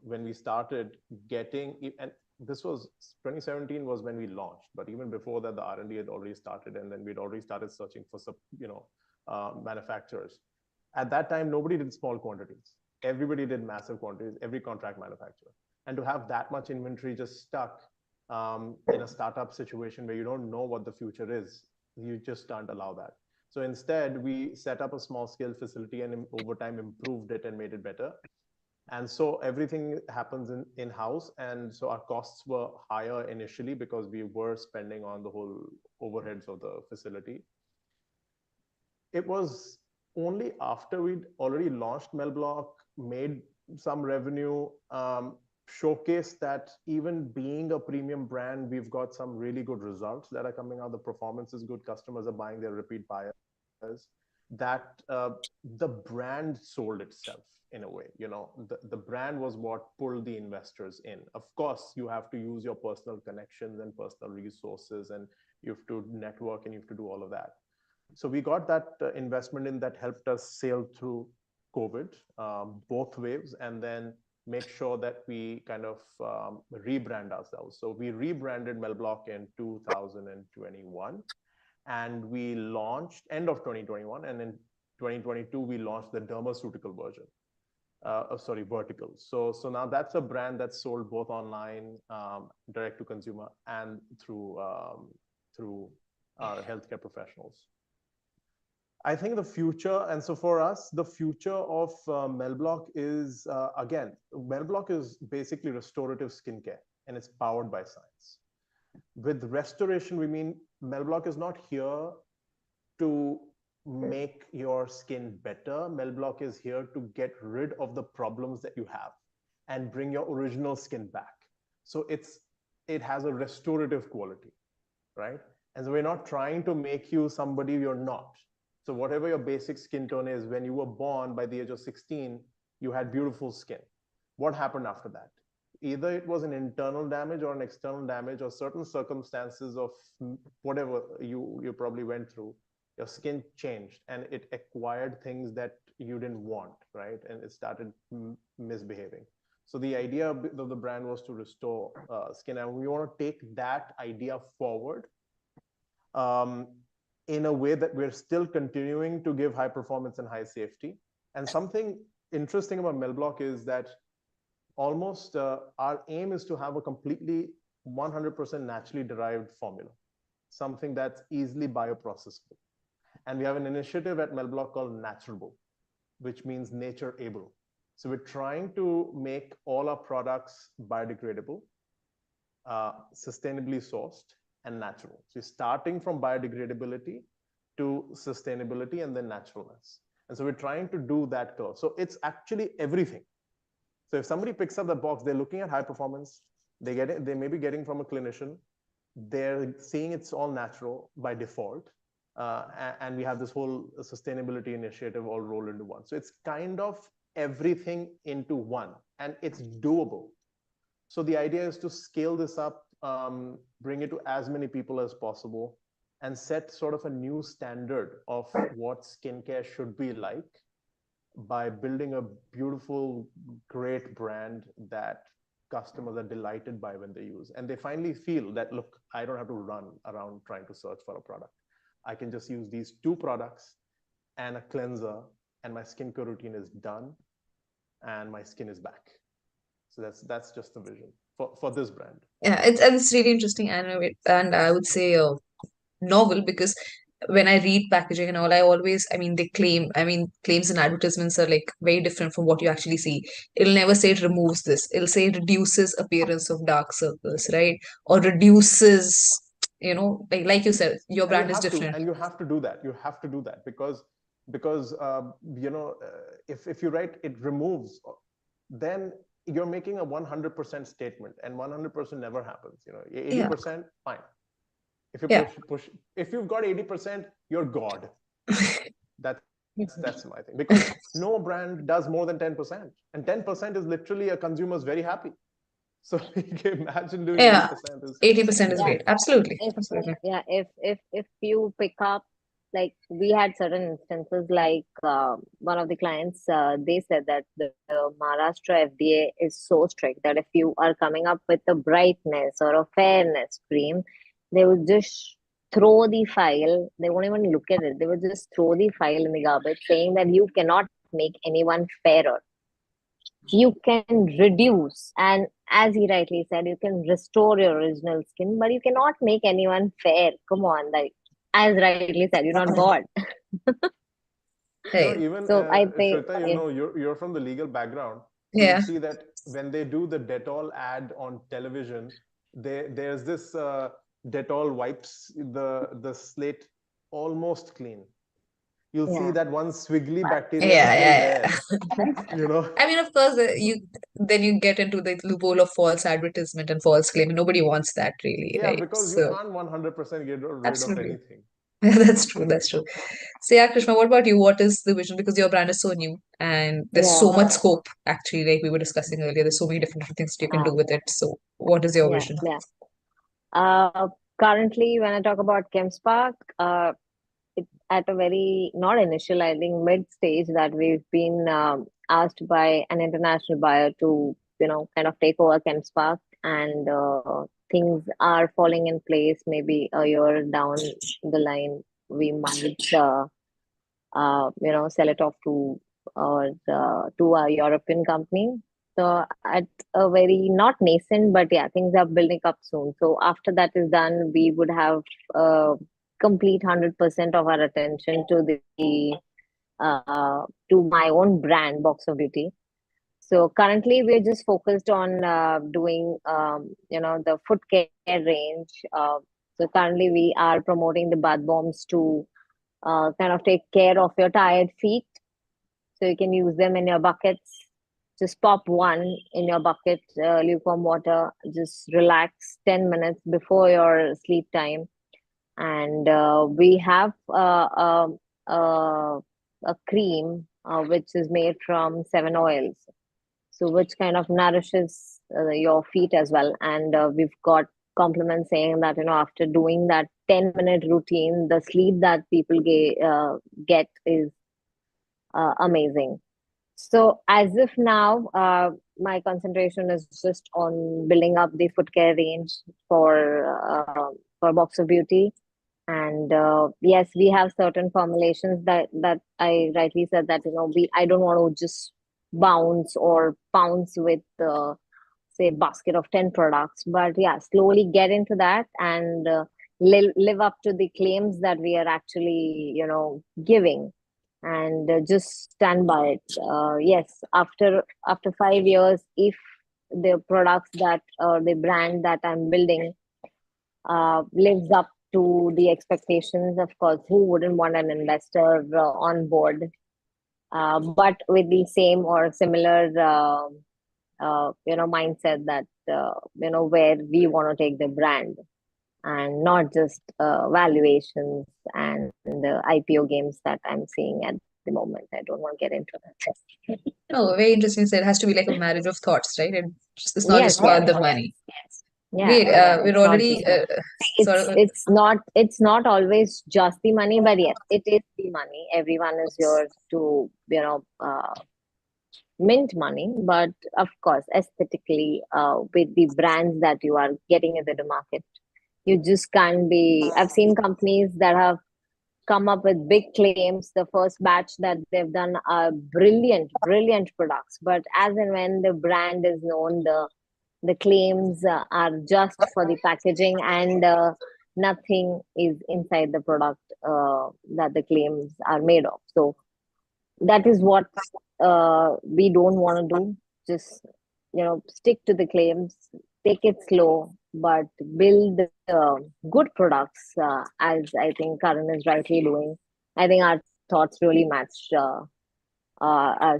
B: when we started and this was 2017 was when we launched, but even before that, the R&D had already started, and then we'd already started searching for some, manufacturers. At that time, nobody did small quantities. Everybody did massive quantities, every contract manufacturer. And to have that much inventory just stuck in a startup situation where you don't know what the future is, you just can't allow that. So instead, we set up a small scale facility and over time improved it and made it better. And so everything happens in-house. And so our costs were higher initially because we were spending on the whole overheads of the facility. it was only after we'd already launched Melblock, made some revenue, showcased that even being a premium brand, we've got some really good results that are coming out. The performance is good. Customers are buying, their repeat buyers. That the brand sold itself in a way. The brand was what pulled the investors in. Of course, you have to use your personal connections and personal resources, and you have to network and you have to do all of that. So we got that investment in that helped us sail through COVID, both waves, and then make sure that we kind of rebrand ourselves. So we rebranded Melblock in 2021, and we launched end of 2021, and in 2022 we launched the dermaceutical version. Vertical. So now that's a brand that's sold both online, direct to consumer, and through our healthcare professionals. I think the future, and so for us, the future of Melblock is, again, Melblock is basically restorative skincare, and it's powered by science. With restoration, we mean Melblock is not here to make your skin better. Melblock is here to get rid of the problems that you have and bring your original skin back. So it has a restorative quality, right? And so we're not trying to make you somebody you're not. So whatever your basic skin tone is, when you were born by the age of 16, you had beautiful skin. What happened after that? Either it was an internal damage or an external damage, or certain circumstances of whatever you probably went through, your skin changed and it acquired things that you didn't want, right? And it started misbehaving. So the idea of the brand was to restore skin, and we want to take that idea forward in a way that we're still continuing to give high performance and high safety. And something interesting about Melblock is that almost our aim is to have a completely 100% naturally derived formula, something that's easily bioprocessable. And we have an initiative at Melblock called Naturable, which means nature able. So we're trying to make all our products biodegradable, sustainably sourced, and natural. So you're starting from biodegradability to sustainability and then naturalness. And so we're trying to do that curve. So it's actually everything. So if somebody picks up the box, they're looking at high performance, they may be getting from a clinician, they're seeing it's all natural by default. And we have this whole sustainability initiative all rolled into one. So it's kind of everything into one, and it's doable. So the idea is to scale this up, bring it to as many people as possible, and set sort of a new standard of what skincare should be like by building a beautiful, great brand that customers are delighted by when they use. And they finally feel that, look, I don't have to run around trying to search for a product. I can just use these 2 products and a cleanser, and my skincare routine is done, and my skin is back. So that's just the vision for this brand.
A: Yeah, it's really interesting, and I would say novel, because when I read packaging and all, they claims and advertisements are like very different from what you actually see. It'll never say it removes this. It'll say it reduces appearance of dark circles, right? Or reduces, like you said, your brand is different.
B: And you have to do that. You have to do that because if you write it removes, then you're making a 100% statement, and 100% never happens. 80%, fine. If you push, if you've got 80%, you're God. That's my thing, because no brand does more than 10%, and 10% is literally a consumer's very happy. So you can imagine doing 80%.
A: 80% is great. Absolutely.
C: If you pick up, like we had certain instances, like one of the clients, they said that the Maharashtra FDA is so strict that if you are coming up with a brightness or a fairness cream, they would just throw the file. They won't even look at it. They would just throw the file in the garbage, saying that you cannot make anyone fairer. You can reduce, and as he rightly said, you can restore your original skin, but you cannot make anyone fair. Come on, like as rightly said, you're not God.
B: Even
C: so I think,
B: Shweta, you're from the legal background. So you see that when they do the Dettol ad on television, there's this Dettol wipes the slate almost clean. you'll see
C: Yeah.
B: that one squiggly bacteria is
A: Yeah,
B: still
A: yeah,
B: there, you know.
A: I mean, of course, then you get into the loophole of false advertisement and false claim. Nobody wants that, really,
B: Yeah,
A: right?
B: because you
A: So,
B: can't 100% get rid of
A: absolutely.
B: anything.
A: That's true. That's true. So, yeah, Krishna, what about you? What is the vision? Because your brand is so new and there's
C: Yeah.
A: so much scope, actually, like we were discussing earlier. There's so many different things that you can do with it. So, what is your
C: Yeah.
A: vision?
C: Yeah. Currently, when I talk about ChemSpark, it's at a very not initial, I think mid stage that we've been asked by an international buyer to, kind of take over ChemSpark, and things are falling in place. Maybe a year down the line, we might, sell it off to a European company. So at a very not nascent, but yeah, things are building up soon. So after that is done, we would have complete 100% of our attention to my own brand, Box of Beauty. So currently, we're just focused on doing, the foot care range. So currently, we are promoting the bath bombs to kind of take care of your tired feet. So you can use them in your buckets. Just pop one in your bucket, lukewarm water. Just relax 10 minutes before your sleep time. And we have a cream which is made from 7 oils, so which kind of nourishes your feet as well. And we've got compliments saying that, after doing that 10-minute routine, the sleep that people get is amazing. So as if now, my concentration is just on building up the foot care range for Box of Beauty. And yes, we have certain formulations that I rightly said that, I don't want to just bounce or pounce with say basket of 10 products, but yeah, slowly get into that and live up to the claims that we are actually, giving, and just stand by it. Yes, after 5 years, if the products that or the brand that I'm building lives up to the expectations, of course, who wouldn't want an investor on board? But with the same or similar, mindset that, where we want to take the brand, and not just valuations and the IPO games that I'm seeing at the moment. I don't want to get into that.
A: Oh, very interesting. So it has to be like a marriage of thoughts, right? It's not
C: Yes,
A: just about
C: yes,
A: the money.
C: yeah,
A: Great.
C: yeah.
A: We're
C: It's not
A: already
C: just that.
A: sort of.
C: It's not always just the money, but yes, it is the money. Everyone is here to, mint money, but of course, aesthetically, with the brands that you are getting into the market, you just can't be. I've seen companies that have come up with big claims. The first batch that they've done are brilliant, brilliant products. But as and when the brand is known, the claims are just for the packaging, and nothing is inside the product that the claims are made of. So that is what we don't want to do. Just, stick to the claims, take it slow, but build good products, as I think Karan is rightly doing. I think our thoughts really match.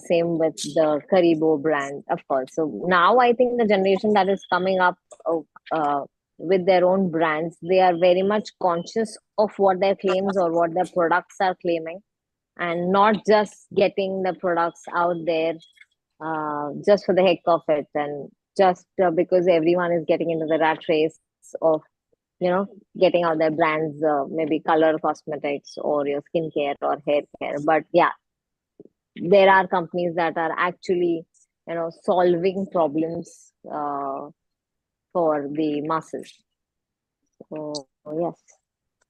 C: Same with the Karibo brand, of course. So now I think the generation that is coming up uh, with their own brands, they are very much conscious of what their claims or what their products are claiming, and not just getting the products out there just for the heck of it, and just because everyone is getting into the rat race of, getting out their brands, maybe color cosmetics or your skincare or hair care. But yeah, there are companies that are actually, solving problems for the masses. So yes.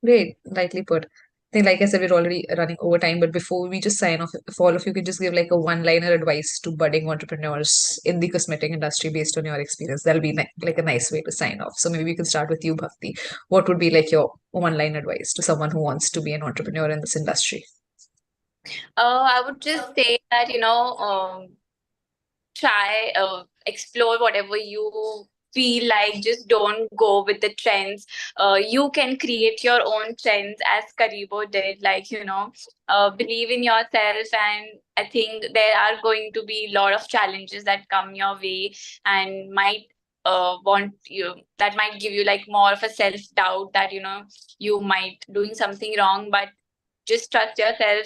A: Great, rightly put. I think, like I said, we're already running over time, but before we just sign off, if all of you could just give like a one-liner advice to budding entrepreneurs in the cosmetic industry based on your experience, that'll be like a nice way to sign off. So maybe we can start with you, Bhakti. What would be like your one-line advice to someone who wants to be an entrepreneur in this industry?
D: I would just say that, try explore whatever you feel like just don't go with the trends. You can create your own trends as Karibo did, like, believe in yourself. And I think there are going to be a lot of challenges that come your way and might want you that might give you like more of a self-doubt that you might doing something wrong, but just trust yourself,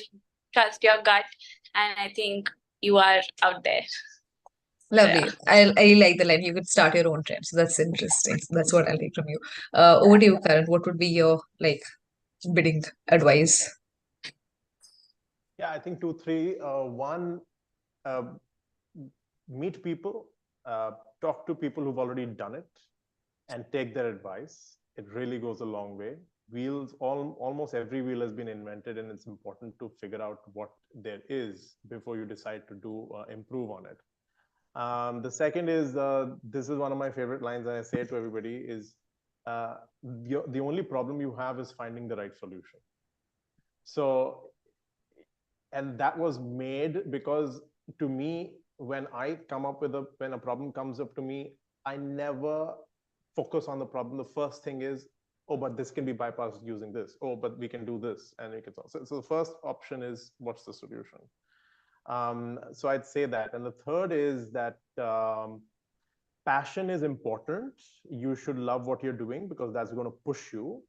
D: trust your gut, and I think you are out there. So,
A: Lovely. I like the line. You could start your own trend. So that's interesting. So that's what I'll take from you. Over to you, Karan. What would be your bidding advice?
B: Yeah, I think 2, 3. One, meet people, talk to people who've already done it, and take their advice. It really goes a long way. Almost every wheel has been invented, and it's important to figure out what there is before you decide to improve on it. The second is, this is one of my favorite lines, and I say it to everybody, is the only problem you have is finding the right solution. So, and that was made because, to me, when a problem comes up to me, I never focus on the problem. The first thing is, oh, but this can be bypassed using this. Oh, but we can do this, and we can solve. So the first option is, what's the solution? So I'd say that. And the third is that passion is important. You should love what you're doing, because that's going to push you,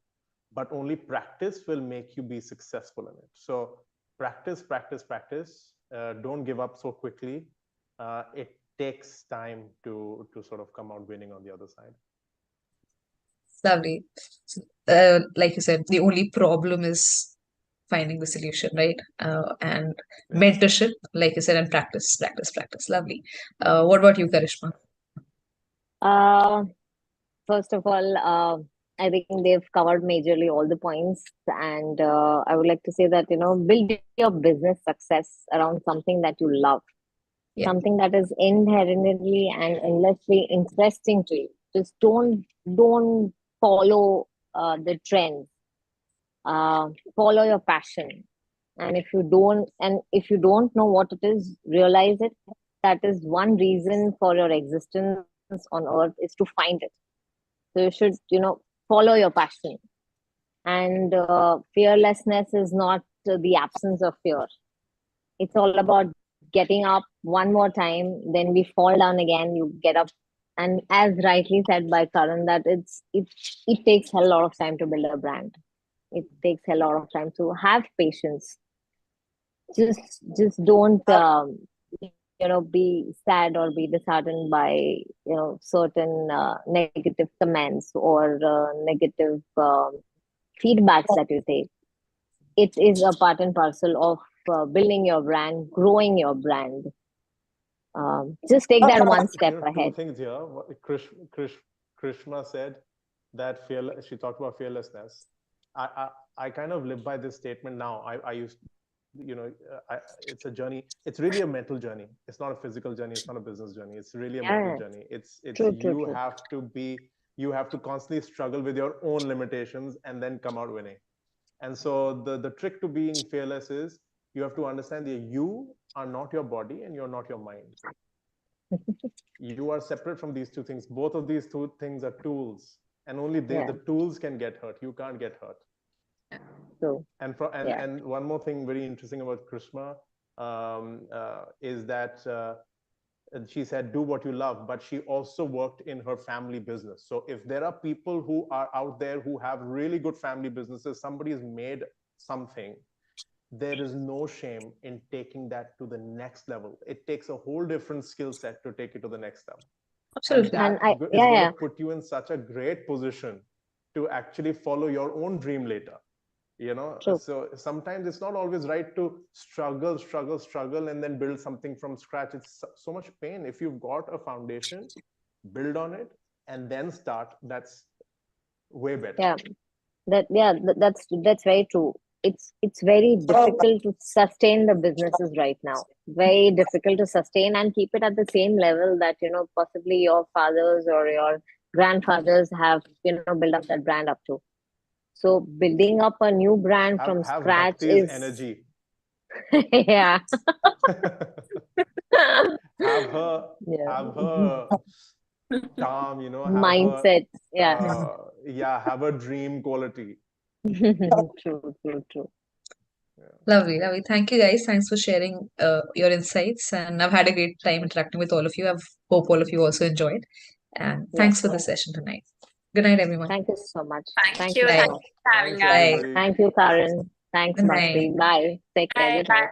B: but only practice will make you be successful in it. So practice, practice, practice. Don't give up so quickly. It takes time to sort of come out winning on the other side.
A: Lovely. So, like you said, the only problem is finding the solution, right? And mentorship, like you said, and practice, practice, practice. Lovely. What about you, Karishma?
C: First of all, I think they've covered majorly all the points, and I would like to say that build your business success around something that you love,
A: Yeah.
C: something that is inherently and endlessly interesting to you. Just don't follow the trends. Follow your passion, and if you don't know what it is, realize it. That is one reason for your existence on earth, is to find it. So you should follow your passion. And fearlessness is not the absence of fear. It's all about getting up one more time, then we fall down again, you get up. And as rightly said by Karan, that it takes a lot of time to build a brand. It takes a lot of time to have patience. Just don't be sad or be disheartened by certain negative comments or negative feedbacks that you take. It is a part and parcel of building your brand, growing your brand. Just take that one step ahead.
B: 2 things here. What Krishma said, that she talked about fearlessness. I kind of live by this statement now. I used, it's a journey. It's really a mental journey. It's not a physical journey. It's not a business journey. It's really a mental journey. It's
C: True.
B: You have to constantly struggle with your own limitations and then come out winning. And so the trick to being fearless is, you have to understand that you are not your body and you're not your mind. You are separate from these two things. Both of these two things are tools, and only the tools can get hurt. You can't get hurt.
C: So,
B: and one more thing very interesting about Krishma is that she said, do what you love, but she also worked in her family business. So if there are people who are out there who have really good family businesses, somebody's made something, there is no shame in taking that to the next level. It takes a whole different skill set to take it to the next level.
A: Absolutely.
B: And that is going to put you in such a great position to actually follow your own dream later.
C: True.
B: So sometimes it's not always right to struggle, and then build something from scratch. It's so much pain. If you've got a foundation, build on it and then start. That's way better.
C: That's very true. It's very difficult to sustain the businesses right now. Very difficult to sustain and keep it at the same level that possibly your fathers or your grandfathers have built up that brand up to. So building up a new brand from scratch is
B: energy.
C: Yeah.
B: have her calm, you know,
C: Mindset. Yeah.
B: have a dream quality.
C: True.
A: Lovely, lovely. Thank you, guys. Thanks for sharing your insights. And I've had a great time interacting with all of you. I hope all of you also enjoyed. And
C: Yeah.
A: thanks for the session tonight. Good night, everyone.
C: Thank you so much.
D: Thank
C: Thank
D: you.
C: you so
A: Bye.
D: Thank
C: much.
D: you for having
B: Thanks,
D: us.
A: Bye.
B: everybody.
C: Thank you, Karen. Thanks,
A: Good night.
C: Bhakti. Bye. Take care.
D: Bye.
C: Good
D: Bye.
C: night.